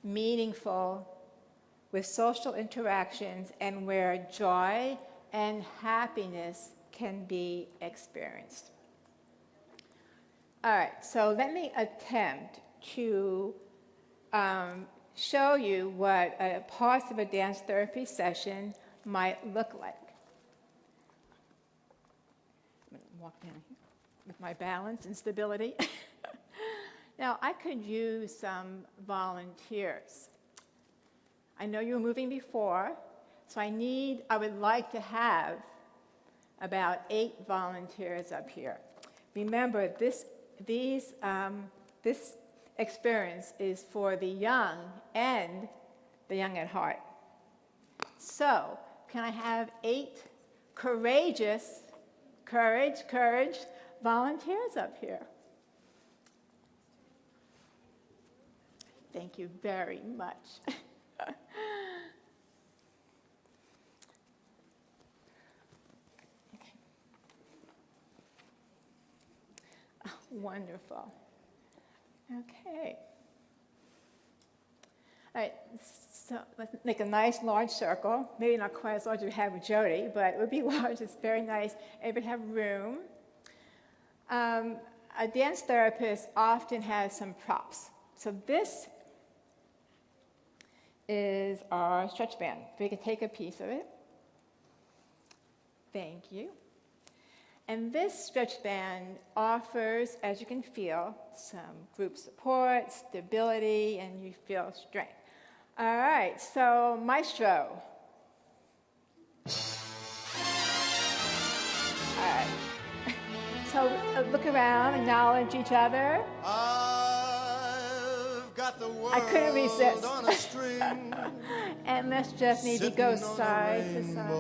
meaningful, with social interactions, and where joy and happiness can be experienced. All right, so let me attempt to show you what parts of a dance therapy session might look like. I'm going to walk down here with my balance and stability. Now, I could use some volunteers. I know you were moving before, so I would like to have about 8 volunteers up here. Remember, this experience is for the young and the young at heart. So, can I have 8 courageous, courage, volunteers up here? Thank you very much. Okay. Oh, wonderful. Okay. All right, so let's make a nice large circle. Maybe not quite as large as we have with Jody, but it would be large. It's very nice. Everybody have room. A dance therapist often has some props. So this is our stretch band. We can take a piece of it. Thank you. And this stretch band offers, as you can feel, some group support, stability, and you feel strength. All right, so maestro. All right. So look around, acknowledge each other. I couldn't resist. On a string, and let's just maybe go side to side.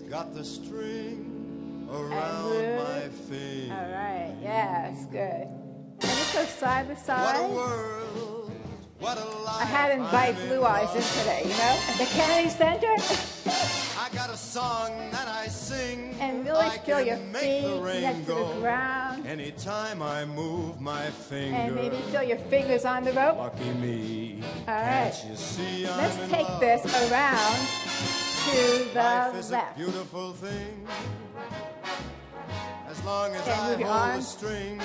Got the string around my finger. All right, yes, good. And let's go side to What a side. world, what a life. I had to invite Blue Eyes in today, you know, at the Kennedy Center. I got a song that I sing. And really I feel your can make feet the rain connect to the go ground. Anytime I move my finger. And maybe feel your fingers on the rope. Lucky me. All right. Can't you see Let's I'm in take love? this around to the Life is left. a beautiful thing. As long as Okay, I move your hold the arms. string.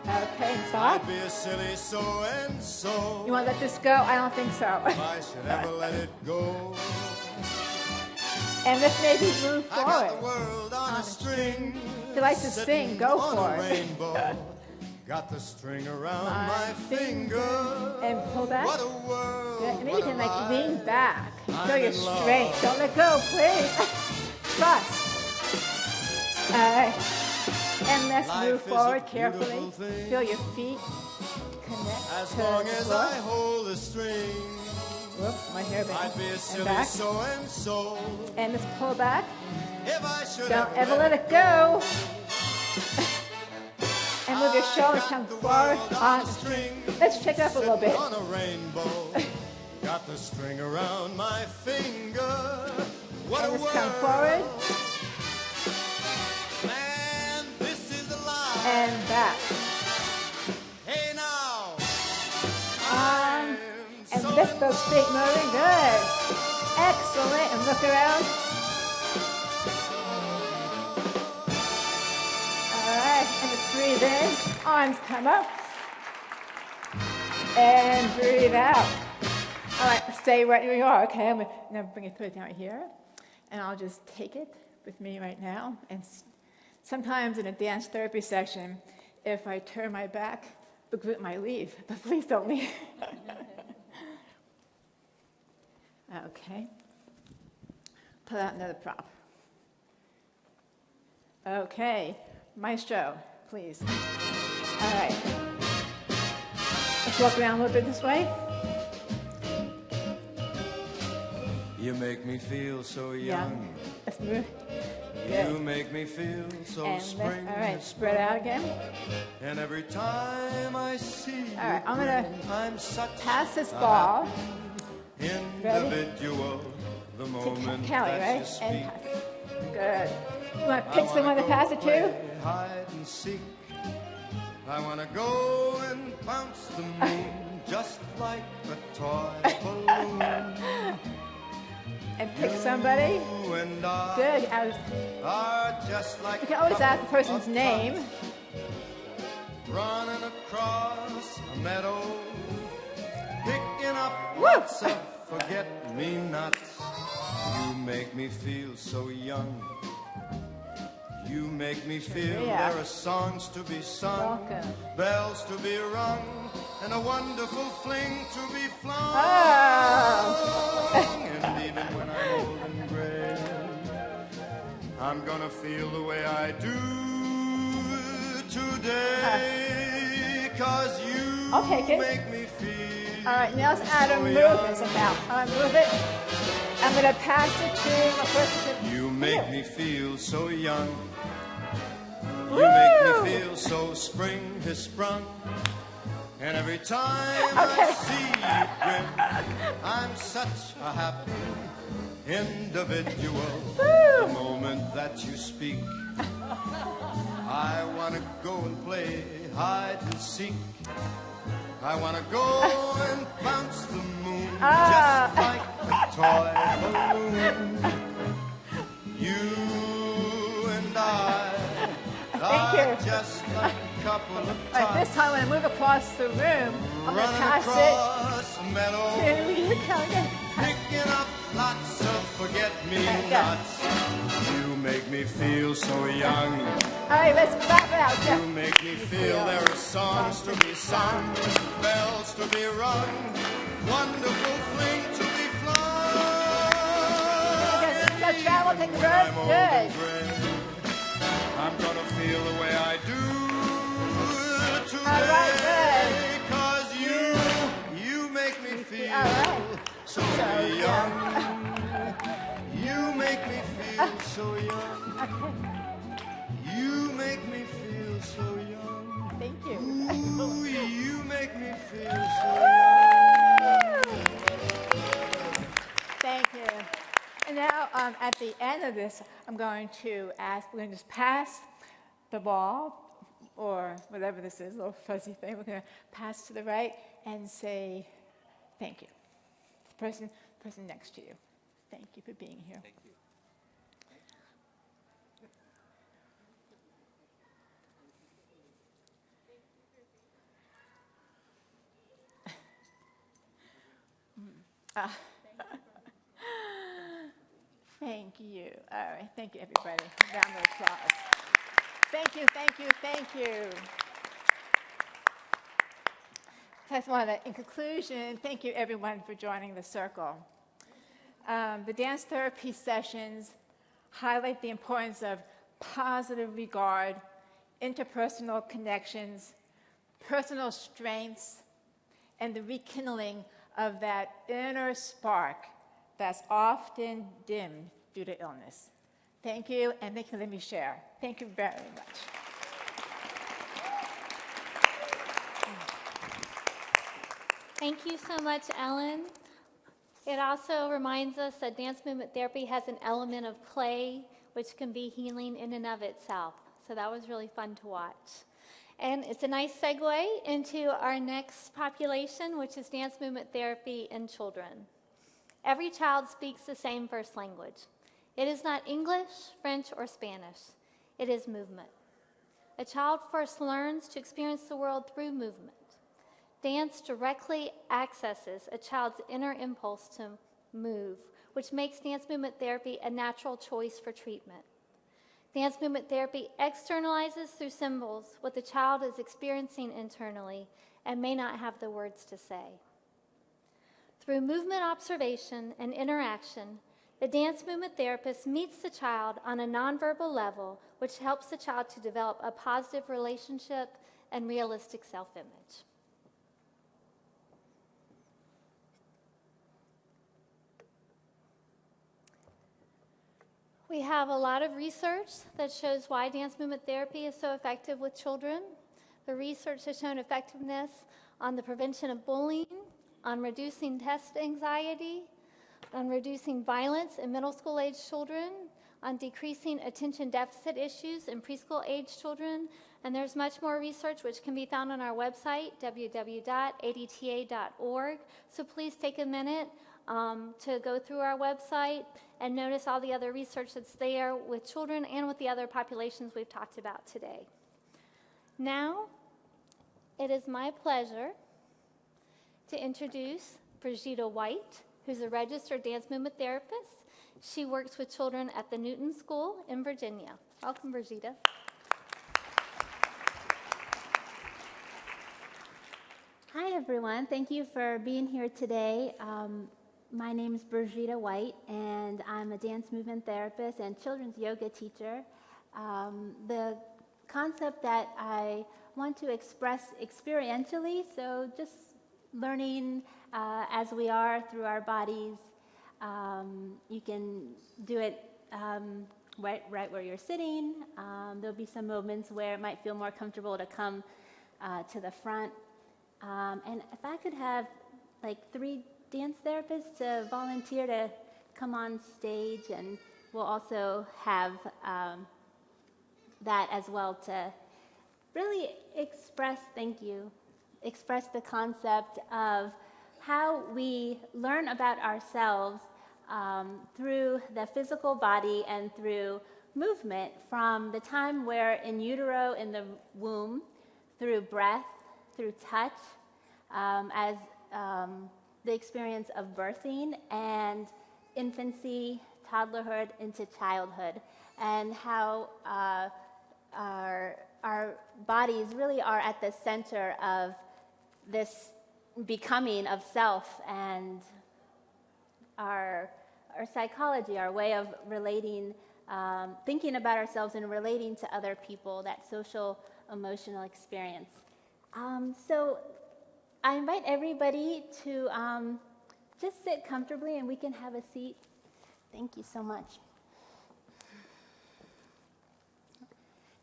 Okay, stop. I'd be a silly so-and-so. You want to let this go? I don't think so. if I should ever let it go. And let's maybe move I got the forward. world on a string. If you like to sitting sing, go on for a it. rainbow. got the string around my finger. And pull back. What a world. Good. And then what you can a like lean life. back. I'm Feel your in love. strength. Don't let go, please. Trust. All right. And let's Life move is a forward carefully. beautiful thing. Feel your feet connect As to long the as floor. I hold the string, Whoop, my hair back. I'd be a And silly back. so-and-so And let's pull back. if I should Don't ever let it go. And move your shoulders, come forward on the string. Let's check it up a little bit. On a rainbow, got the string around my finger. What And a let's come world. forward Man, this is a life. and back. Hey now, On. And so lift those feet moving. Good. Excellent. And look around. All right. And just breathe in. Arms come up. And breathe out. All right. Stay right where you are. Okay. I'm going to now bring it, put it down here. And I'll just take it with me right now. And sometimes in a dance therapy session, if I turn my back, the group might leave. But please don't leave. Okay. Pull out another prop. Okay. Maestro, please. All right. Let's walk around a little bit this way. you make me feel so Yeah. young. Let's move. You Good. make me feel so And spring. all right, spread out again. And every time I see you, All right, I'm gonna I'm such pass this a ball individual. The to moment Kelly, that right? you speak, And pass it. Good. You want to I pick someone wanna to go pass it to? play hide and seek. I want to go and bounce the moon just like a toy balloon. And pick somebody. You and I Good. are just like You can always a ask the couple person's of name. tots running across a meadow, picking up lots of forget-me-nots. You make me feel so young. You make me feel Yeah. there are songs to be sung, Welcome. bells to be rung, and a wonderful fling to be flung. Oh. And even when I'm old and gray, I'm gonna feel the way I do today, 'cause you I'll take it. make me feel All right, now let's add a so movement young. somehow. I'm gonna move it. I'm gonna pass it to the person. You make me feel so young. You Woo! make me feel so spring has sprung. And every time Okay. I see you grin, I'm such a happy individual. The moment that you speak, I want to go and play hide and seek. I want to go and bounce the moon just like a toy balloon. You and I Thank are you. just like a couple of All right, tots this time when I move across the room, I'm gonna running pass across a meadow, it to you, Kelly. picking up lots of forget-me-nots. You make me feel so young. All right, let's clap it out. You make me feel there are songs to be sung, bells to be rung, wonderful fling to be flung. Let's travel, take the When road. I'm old and Good. gray, I'm gonna feel the way I do today. All right, good. 'Cause you make me feel All right. so young. You make me feel so young. You make me feel so young. Thank you. Ooh, you make me feel so young. Thank you. And now, at the end of this, I'm going to ask, we're going to just pass the ball, or whatever this is, a little fuzzy thing. We're going to pass to the right and say, thank you. The person next to you. Thank you for being here. Thank you. Thank you. All right. Thank you, everybody. Round of applause. Thank you, thank you, thank you. I just want to, in conclusion, thank you everyone for joining the circle. The dance therapy sessions highlight the importance of positive regard, interpersonal connections, personal strengths, and the rekindling of that inner spark that's often dimmed due to illness. Thank you, and thank you for letting me share. Thank you very much. Thank you so much, Ellen. It also reminds us that dance movement therapy has an element of play, which can be healing in and of itself. So that was really fun to watch. And it's a nice segue into our next population, which is dance movement therapy in children. Every child speaks the same first language. It is not English, French, or Spanish. It is movement. A child first learns to experience the world through movement. Dance directly accesses a child's inner impulse to move, which makes dance movement therapy a natural choice for treatment. Dance movement therapy externalizes through symbols what the child is experiencing internally and may not have the words to say. Through movement observation and interaction, the dance movement therapist meets the child on a nonverbal level, which helps the child to develop a positive relationship and realistic self-image. We have a lot of research that shows why dance movement therapy is so effective with children. The research has shown effectiveness on the prevention of bullying, on reducing test anxiety, on reducing violence in middle school age children, on decreasing attention deficit issues in preschool age children. And there's much more research which can be found on our website, www.adta.org. So please take a minute to go through our website and notice all the other research that's there with children and with the other populations we've talked about today. Now, it is my pleasure to introduce Brigida White, who's a registered dance movement therapist. She works with children at the Newton School in Virginia. Welcome, Brigida. Hi, everyone. Thank you for being here today. My name is Brigida White, and I'm a dance movement therapist and children's yoga teacher. The concept that I want to express experientially, so just learning as we are through our bodies. You can do it right where you're sitting. There'll be some moments where it might feel more comfortable to come to the front. And if I could have like 3 dance therapists to volunteer to come on stage, and we'll also have that as well to really express the concept of how we learn about ourselves through the physical body and through movement from the time we're in utero in the womb, through breath, through touch, as the experience of birthing and infancy, toddlerhood into childhood, and how our bodies really are at the center of this becoming of self, and our psychology, our way of relating, thinking about ourselves and relating to other people, that social emotional experience. So I invite everybody to just sit comfortably, and we can have a seat. Thank you so much.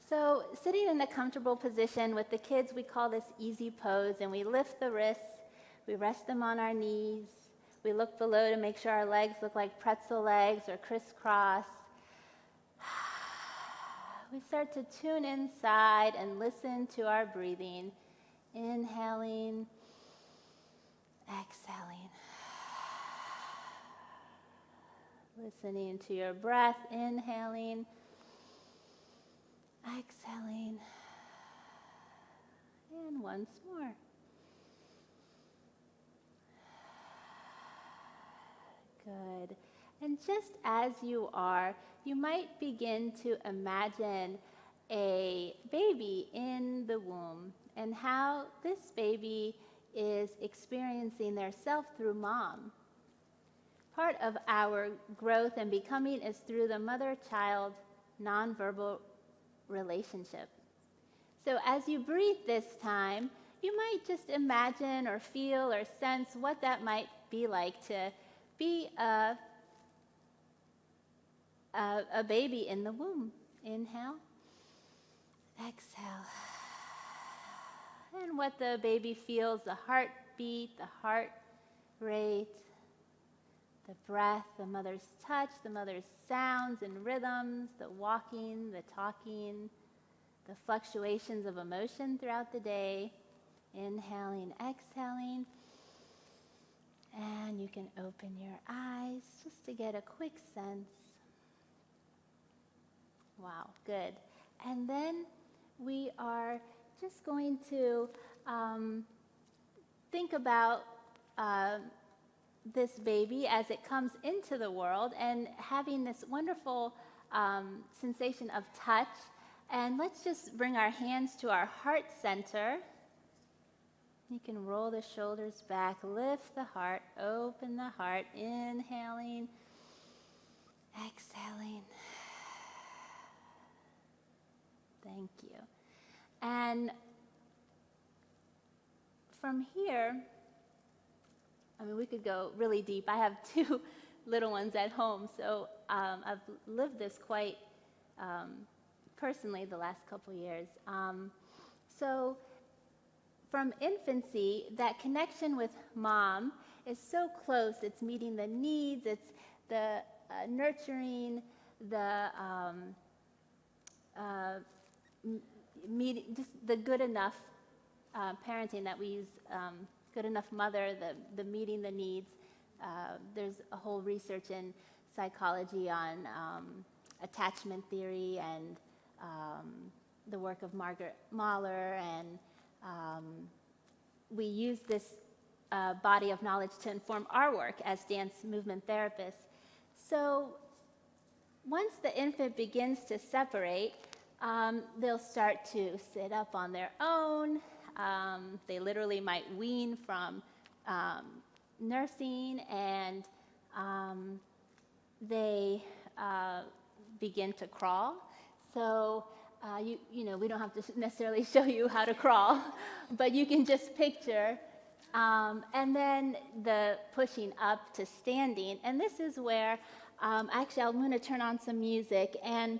So sitting in a comfortable position with the kids, we call this easy pose, and we lift the wrists, we rest them on our knees, we look below to make sure our legs look like pretzel legs or crisscross. We start to tune inside and listen to our breathing, inhaling, exhaling. Listening to your breath, inhaling, exhaling, and once more. Good. And just as you are, you might begin to imagine a baby in the womb and how this baby is experiencing their self through mom. Part of our growth and becoming is through the mother-child nonverbal relationship. So as you breathe this time, you might just imagine or feel or sense what that might be like to be a baby in the womb. Inhale, exhale. And what the baby feels, the heartbeat, the heart rate, the breath, the mother's touch, the mother's sounds and rhythms, the walking, the talking, the fluctuations of emotion throughout the day. Inhaling, exhaling. And you can open your eyes just to get a quick sense. Wow, good. And then we are just going to think about this baby as it comes into the world and having this wonderful sensation of touch. And let's just bring our hands to our heart center. You can roll the shoulders back, lift the heart, open the heart, inhaling, exhaling. Thank you. And from here, I mean, we could go really deep. I have 2 little ones at home, so I've lived this quite personally the last couple years. So from infancy, that connection with mom is so close. It's meeting the needs, it's the nurturing, the just the good enough parenting that we use, good enough mother, the meeting the needs. There's a whole research in psychology on attachment theory and the work of Margaret Mahler, and we use this body of knowledge to inform our work as dance movement therapists. So once the infant begins to separate, they'll start to sit up on their own. They literally might wean from nursing, and they begin to crawl. So you know, we don't have to necessarily show you how to crawl, but you can just picture. And then the pushing up to standing. And this is where, actually, I'm going to turn on some music, and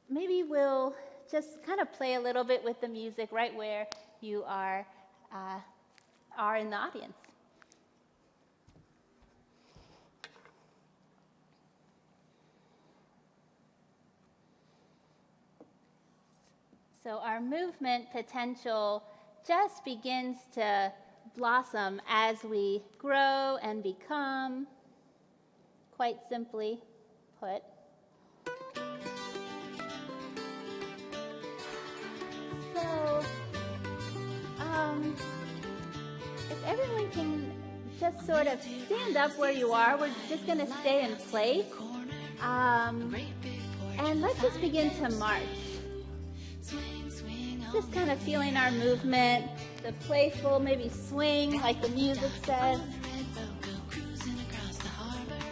maybe we'll just kind of play a little bit with the music right where you are in the audience. So our movement potential just begins to blossom as we grow and become, quite simply put. So, if everyone can just sort of stand up where you are, we're just going to stay in place. And let's just begin to march. Just kind of feeling our movement, the playful, maybe swing, like the music says.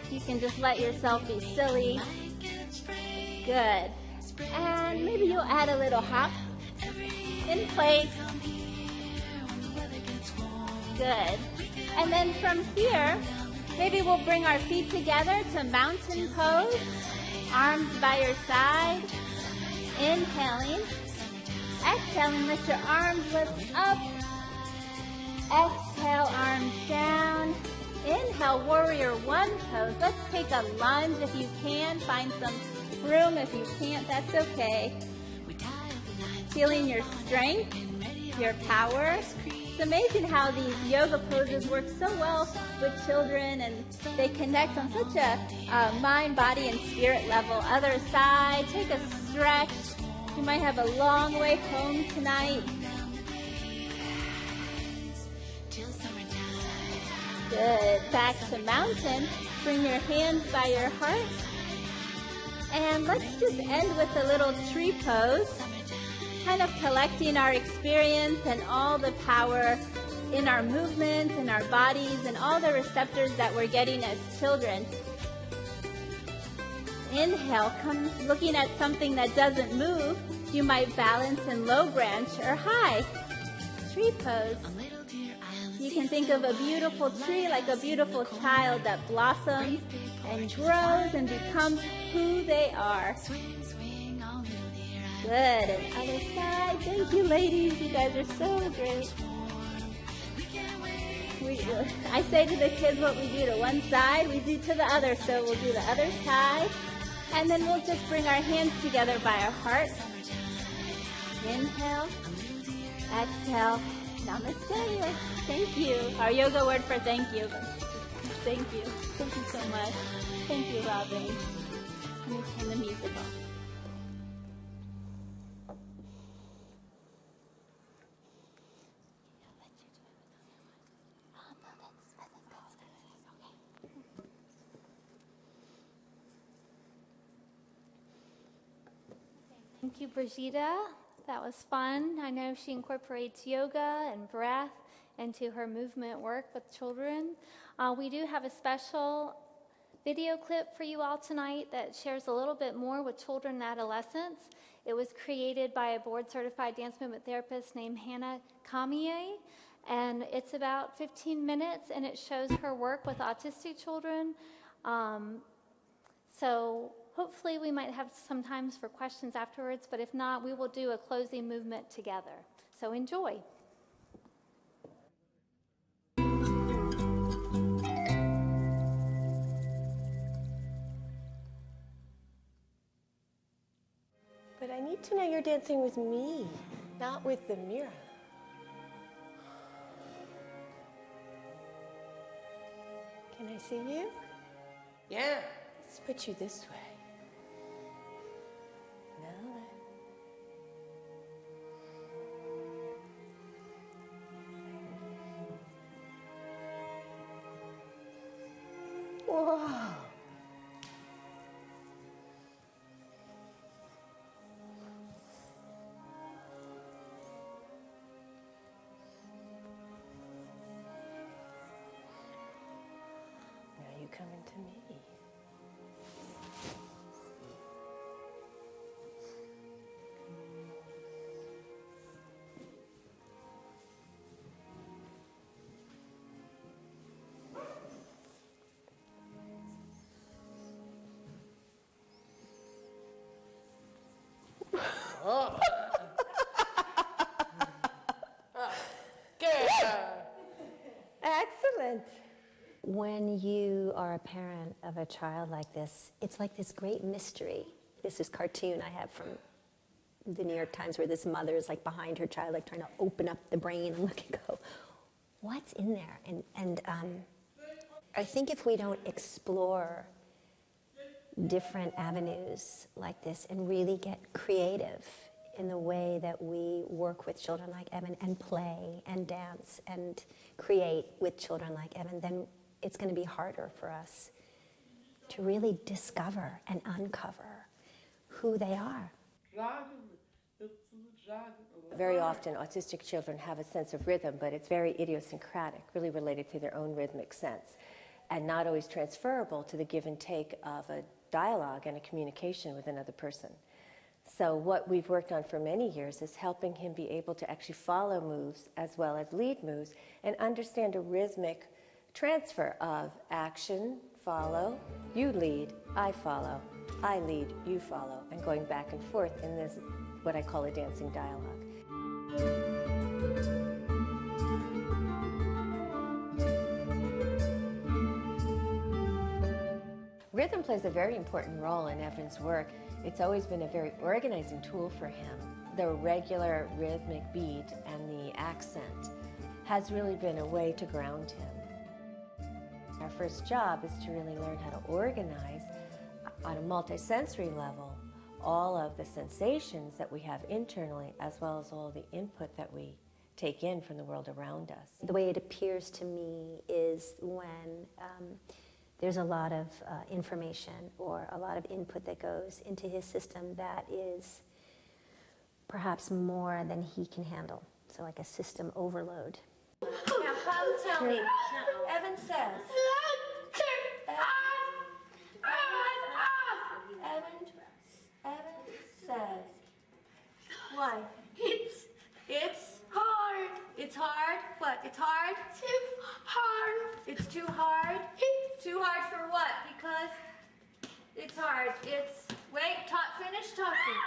You can just let yourself be silly. Good. And maybe you'll add a little hop in place. Good. And then from here, maybe we'll bring our feet together to mountain pose. Arms by your side. Inhaling. Exhaling, let your arms lift up. Exhale, arms down. Inhale, warrior one pose. Let's take a lunge if you can. Find some room. If you can't, that's okay. Feeling your strength, your power. It's amazing how these yoga poses work so well with children, and they connect on such a mind, body, and spirit level. Other side, take a stretch. You might have a long way home tonight. Good. Back to mountain. Bring your hands by your heart. And let's just end with a little tree pose. kind of collecting our experience and all the power in our movements, in our bodies, and all the receptors that we're getting as children. Inhale, come looking at something that doesn't move. You might balance in low branch or high. Tree pose. You can think of a beautiful tree like a beautiful child that blossoms and grows and becomes who they are. Good. And other side. Thank you, ladies. You guys are so great. I say to the kids what we do to one side, we do to the other. So we'll do the other side. And then we'll just bring our hands together by our heart. Inhale. Exhale. Namaste. Thank you. Our yoga word for thank you. Thank you. Thank you so much. Thank you, Robin. Let me turn the music off. Thank you, Brigitte. That was fun. I know she incorporates yoga and breath into her movement work with children. We do have a special video clip for you all tonight that shares a little bit more with children and adolescents. It was created by a board-certified dance movement therapist named Hannah Kamier, and it's about 15 minutes, and it shows her work with autistic children. So hopefully we might have some time for questions afterwards, but if not, we will do a closing movement together. So enjoy. But I need to know you're dancing with me, not with the mirror. Can I see you? Yeah. Let's put you this way. Now then. Whoa. Now you come into me. Oh. Good. Excellent. When you are a parent of a child like this, it's like this great mystery. This is cartoon I have from the New York Times where this mother is like behind her child, like trying to open up the brain and look and go, what's in there? And I think if we don't explore different avenues like this and really get creative in the way that we work with children like Evan and play and dance and create with children like Evan, then it's going to be harder for us to really discover and uncover who they are. Very often autistic children have a sense of rhythm, but it's very idiosyncratic, really related to their own rhythmic sense, and not always transferable to the give and take of a dialogue and a communication with another person. So what we've worked on for many years is helping him be able to actually follow moves as well as lead moves and understand a rhythmic transfer of action, follow, you lead, I follow, I lead, you follow, and going back and forth in this, what I call a dancing dialogue. Rhythm plays a very important role in Evan's work. It's always been a very organizing tool for him. The regular rhythmic beat and the accent has really been a way to ground him. Our first job is to really learn how to organize on a multisensory level all of the sensations that we have internally as well as all the input that we take in from the world around us. The way it appears to me is when there's a lot of information or a lot of input that goes into his system that is perhaps more than he can handle. So like a system overload. Now come tell me. Evan says. Evan says. Why? It's hard. It's hard? What? It's hard? Too hard. It's too hard? Too hard for what? Because it's hard. Wait, finish talking.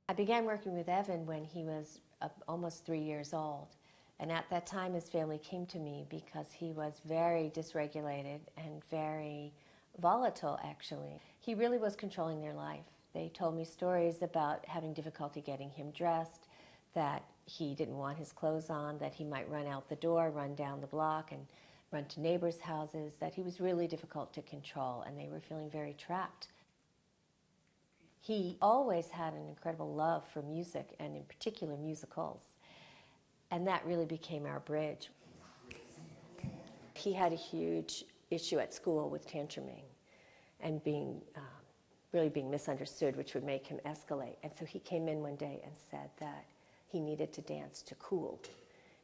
I began working with Evan when he was almost 3 years old. And at that time, his family came to me because he was very dysregulated and very volatile, actually. He really was controlling their life. They told me stories about having difficulty getting him dressed, that he didn't want his clothes on, that he might run out the door, run down the block, and run to neighbors' houses, that he was really difficult to control, and they were feeling very trapped. He always had an incredible love for music, and in particular musicals. And that really became our bridge. He had a huge issue at school with tantruming and really being misunderstood, which would make him escalate. And so he came in one day and said that he needed to dance to cool.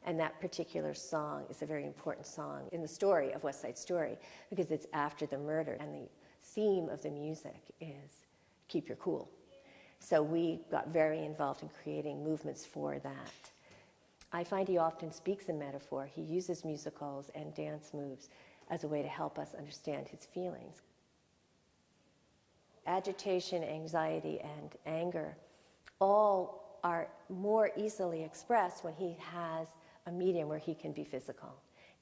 And that particular song is a very important song in the story of West Side Story because it's after the murder, and the theme of the music is keep your cool. So we got very involved in creating movements for that. I find he often speaks in metaphor. He uses musicals and dance moves as a way to help us understand his feelings. Agitation, anxiety, and anger all are more easily expressed when he has a medium where he can be physical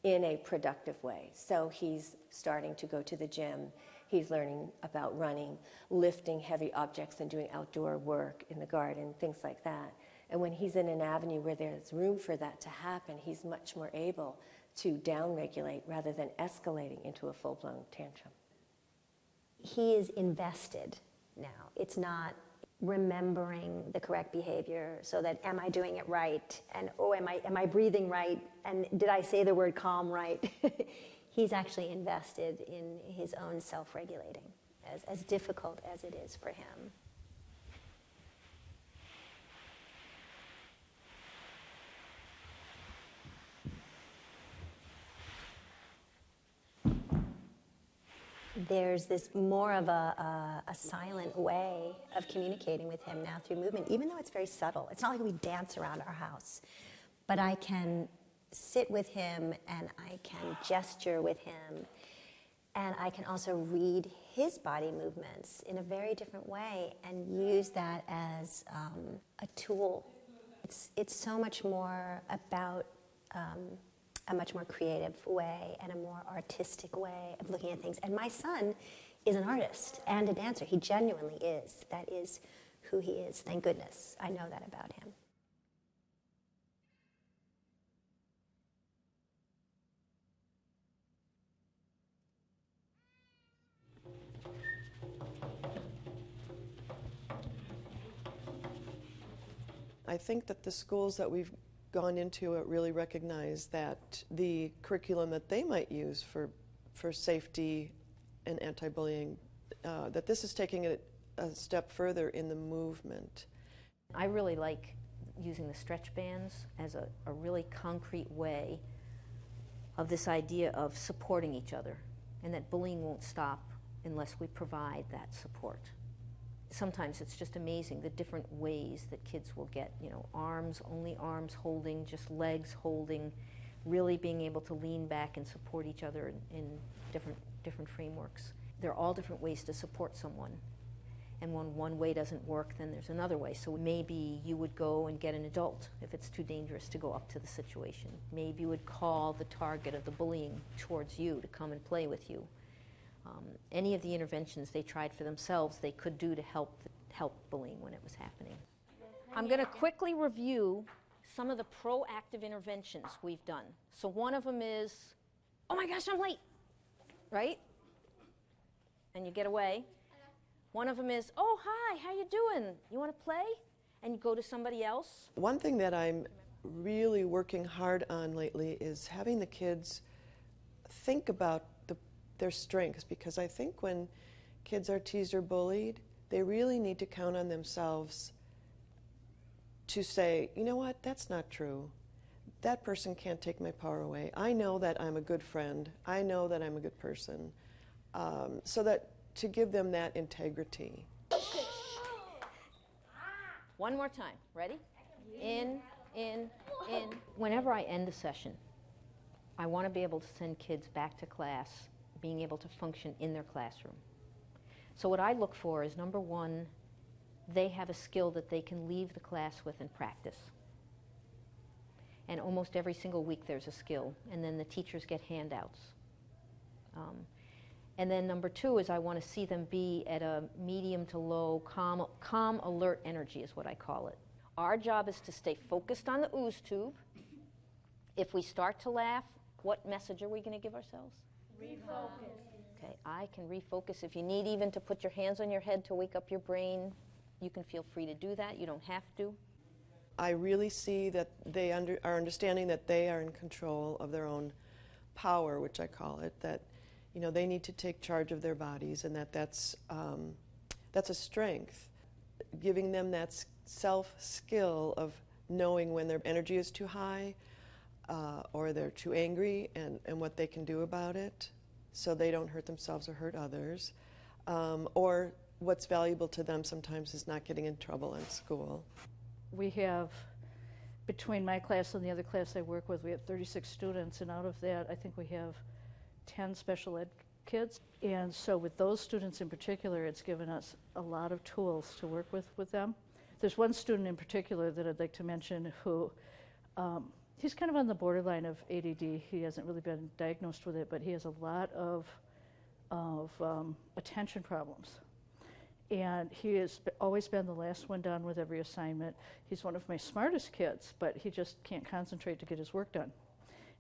in a productive way. So he's starting to go to the gym. He's learning about running, lifting heavy objects and doing outdoor work in the garden, things like that. And when he's in an avenue where there's room for that to happen, he's much more able to downregulate rather than escalating into a full-blown tantrum. He is invested now. It's not remembering the correct behavior so that am I doing it right? And oh, am I breathing right? And did I say the word calm right? He's actually invested in his own self-regulating, as difficult as it is for him. There's this more of a silent way of communicating with him now through movement, even though it's very subtle. It's not like we dance around our house, but I can sit with him and I can gesture with him, and I can also read his body movements in a very different way and use that as a tool. It's so much more about a much more creative way and a more artistic way of looking at things. And my son is an artist and a dancer. He genuinely is. That is who he is. Thank goodness I know that about him. I think that the schools that we've gone into really recognize that the curriculum that they might use for safety and anti-bullying, that this is taking it a step further in the movement. I really like using the stretch bands as a really concrete way of this idea of supporting each other, and that bullying won't stop unless we provide that support. Sometimes it's just amazing the different ways that kids will get, arms, only arms holding, just legs holding, really being able to lean back and support each other in different frameworks. There are all different ways to support someone. And when one way doesn't work, then there's another way. So maybe you would go and get an adult if it's too dangerous to go up to the situation. Maybe you would call the target of the bullying towards you to come and play with you. Any of the interventions they tried for themselves, they could do to help bullying when it was happening. I'm going to quickly review some of the proactive interventions we've done. So one of them is, oh my gosh, I'm late, right? And you get away. One of them is, oh, hi, how you doing? You want to play? And you go to somebody else. One thing that I'm really working hard on lately is having the kids think about their strengths, because I think when kids are teased or bullied, they really need to count on themselves to say, you know what, that's not true. That person can't take my power away. I know that I'm a good friend. I know that I'm a good person. So that to give them that integrity. One more time. Ready? In. Whenever I end a session, I want to be able to send kids back to class, being able to function in their classroom. So what I look for is, number one, they have a skill that they can leave the class with and practice. And almost every single week there's a skill, and then the teachers get handouts. And then number two is I want to see them be at a medium to low, calm, alert energy is what I call it. Our job is to stay focused on the ooze tube. If we start to laugh, what message are we going to give ourselves? Refocus. Okay, I can refocus. If you need even to put your hands on your head to wake up your brain, you can feel free to do that. You don't have to. I really see that they are understanding that they are in control of their own power, which I call it, that they need to take charge of their bodies, and that's a strength. Giving them that self-skill of knowing when their energy is too high or they're too angry, and what they can do about it so they don't hurt themselves or hurt others. Or what's valuable to them sometimes is not getting in trouble in school. We have, between my class and the other class I work with, we have 36 students, and out of that I think we have 10 special ed kids. And so with those students in particular, it's given us a lot of tools to work with them. There's one student in particular that I'd like to mention who, he's kind of on the borderline of ADD. He hasn't really been diagnosed with it, but he has a lot of attention problems. And he has always been the last one done with every assignment. He's one of my smartest kids, but he just can't concentrate to get his work done.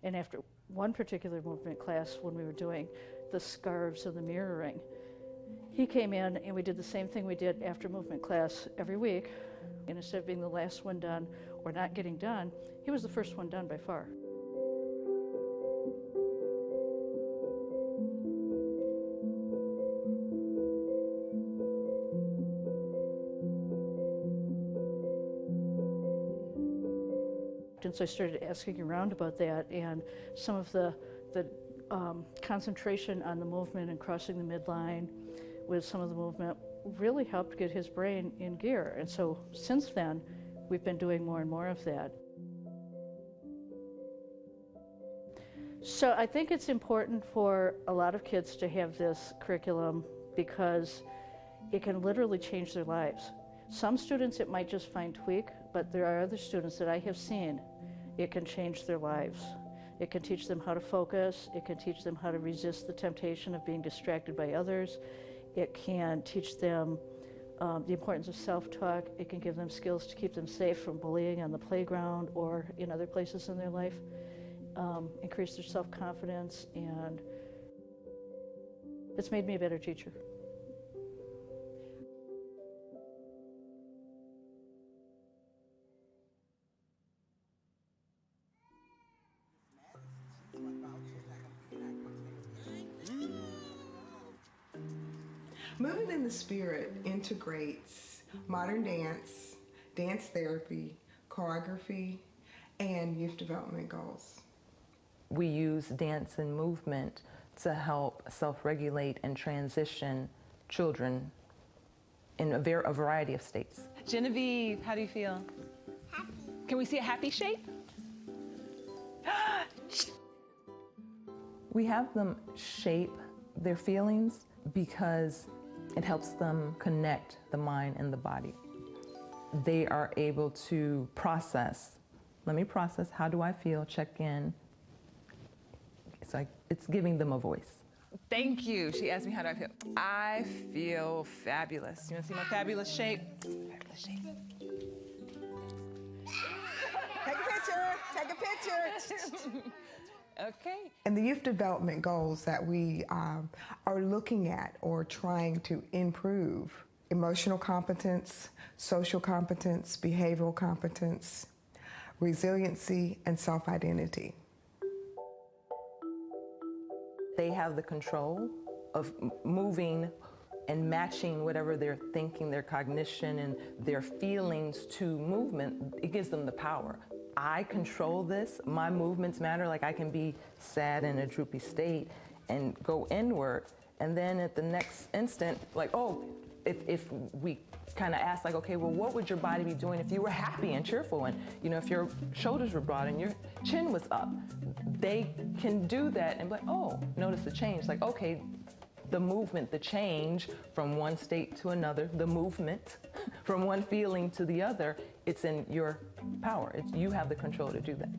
And after one particular movement class, when we were doing the scarves and the mirroring, he came in and we did the same thing we did after movement class every week. And instead of being the last one done or not getting done, he was the first one done by far. And so I started asking around about that, and some of the concentration on the movement and crossing the midline with some of the movement really helped get his brain in gear. And so since then, we've been doing more and more of that. So I think it's important for a lot of kids to have this curriculum because it can literally change their lives. Some students it might just fine tweak, but there are other students that I have seen it can change their lives. It can teach them how to focus. It can teach them how to resist the temptation of being distracted by others. It can teach them the importance of self-talk. It can give them skills to keep them safe from bullying on the playground or in other places in their life. Increase their self-confidence, and it's made me a better teacher. Moving in the Spirit integrates modern dance, dance therapy, choreography, and youth development goals. We use dance and movement to help self-regulate and transition children in a variety of states. Genevieve, how do you feel? Happy. Can we see a happy shape? We have them shape their feelings because it helps them connect the mind and the body. They are able to process. Let me process, how do I feel, check in. It's giving them a voice. Thank you. She asked me how do I feel. I feel fabulous. You want to see my fabulous shape? Fabulous shape. Take a picture, take a picture. Okay. And the youth development goals that we are looking at or trying to improve: emotional competence, social competence, behavioral competence, resiliency, and self-identity. They have the control of moving and matching whatever they're thinking, their cognition and their feelings to movement, it gives them the power. I control this, my movements matter, like I can be sad in a droopy state and go inward, and then at the next instant, like, oh, if we kind of ask, like, okay, well, what would your body be doing if you were happy and cheerful, and, you know, if your shoulders were broad and your chin was up? They can do that and be like, oh, notice the change, like, okay, the movement, the change from one state to another, the movement from one feeling to the other, it's in your power. You have the control to do that.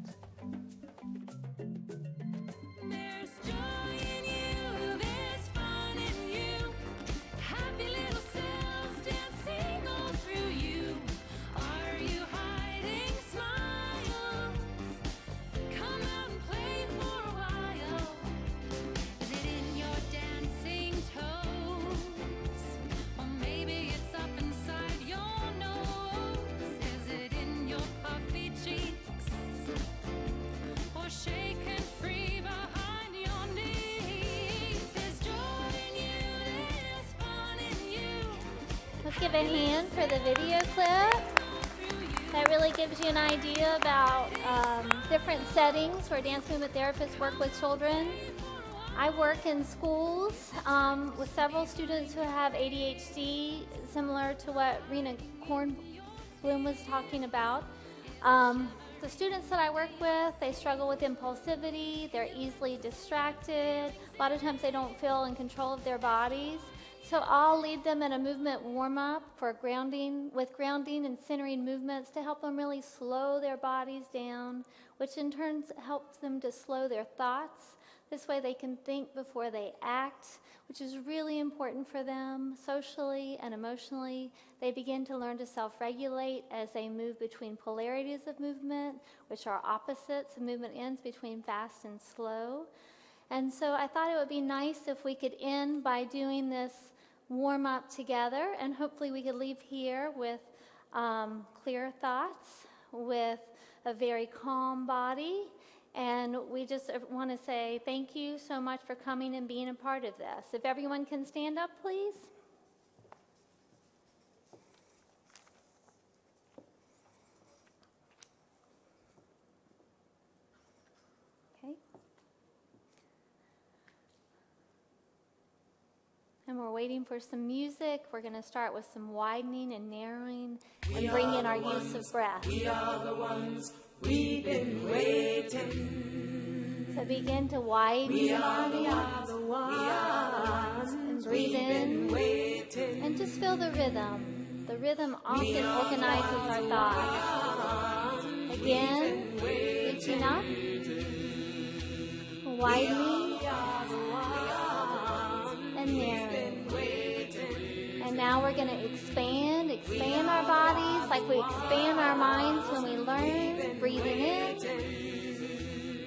Let's give a hand for the video clip. That really gives you an idea about different settings where dance movement therapists work with children. I work in schools with several students who have ADHD, similar to what Rena Kornblum was talking about. The students that I work with, they struggle with impulsivity, they're easily distracted, a lot of times they don't feel in control of their bodies. So I'll lead them in a movement warm-up for grounding and centering movements to help them really slow their bodies down, which in turn helps them to slow their thoughts. This way they can think before they act, which is really important for them socially and emotionally. They begin to learn to self-regulate as they move between polarities of movement, which are opposites. The movement ends between fast and slow. And so I thought it would be nice if we could end by doing this warm up together, and hopefully we could leave here with clear thoughts, with a very calm body. And we just want to say thank you so much for coming and being a part of this. If everyone can stand up, please. Okay. And we're waiting for some music. We're going to start with some widening and narrowing and bring in our use of breath. We are the ones we've been waiting. So begin to widen your body and breathe in and just feel the rhythm. The rhythm often organizes our thoughts. Again, reaching up, widening and narrowing. And now we're going to expand our bodies like we expand our minds when we learn, breathing in,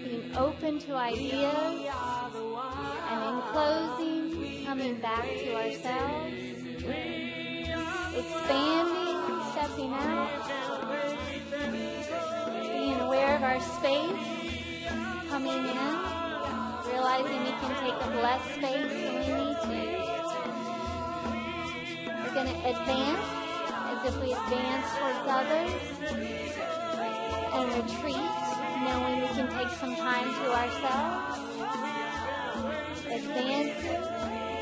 being open to ideas, and in closing, coming back to ourselves, expanding, stepping out, being aware of our space, coming in, realizing we can take up less space when we need to. We're going to advance as if we advance towards others, and retreat, knowing we can take some time to ourselves. Advancing,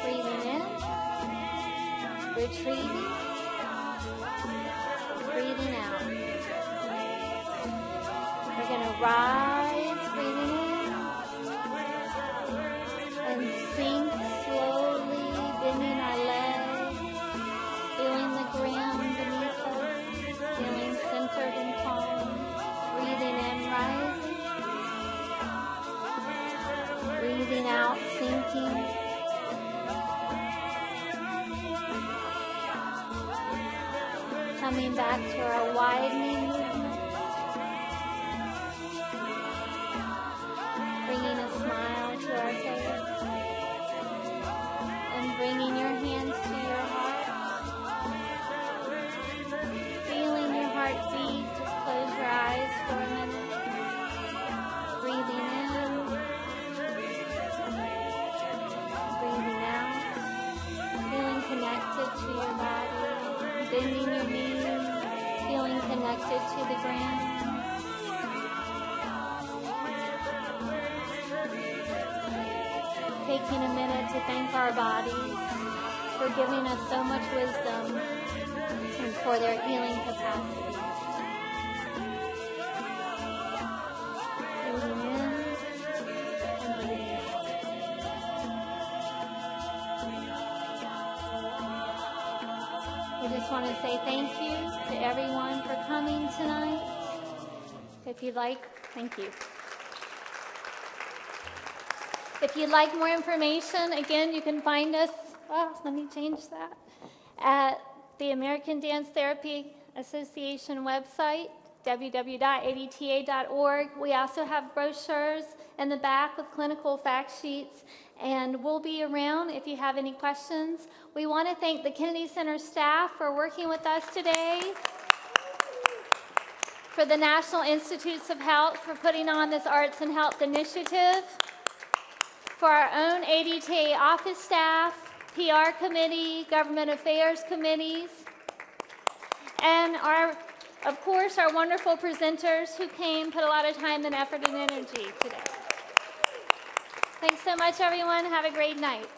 breathing in, retreating, breathing out. We're going to rise, breathing in, and sink slowly, bending our legs, feeling the ground beneath us, feeling centered and calm. Breathing in, rising. Breathing out, sinking. Coming back to our widening movement. Bringing a smile to our face. And bringing your hands to your heart. Feeling your heart beat. Just close your eyes for a minute. Breathing in. Breathing out. Feeling connected taking a minute to thank our bodies for giving us so much wisdom and for their healing capacity. Breathing in and breathing out. I just want to say thank you to everyone for coming tonight. If you'd like, thank you. If you'd like more information, again, you can find us, let me change that, at the American Dance Therapy Association website, www.adta.org. We also have brochures in the back with clinical fact sheets, and we'll be around if you have any questions. We want to thank the Kennedy Center staff for working with us today, for the National Institutes of Health for putting on this Arts and Health initiative, for our own ADTA office staff, PR committee, government affairs committees, and of course, our wonderful presenters who came, put a lot of time and effort and energy today. Thanks so much, everyone. Have a great night.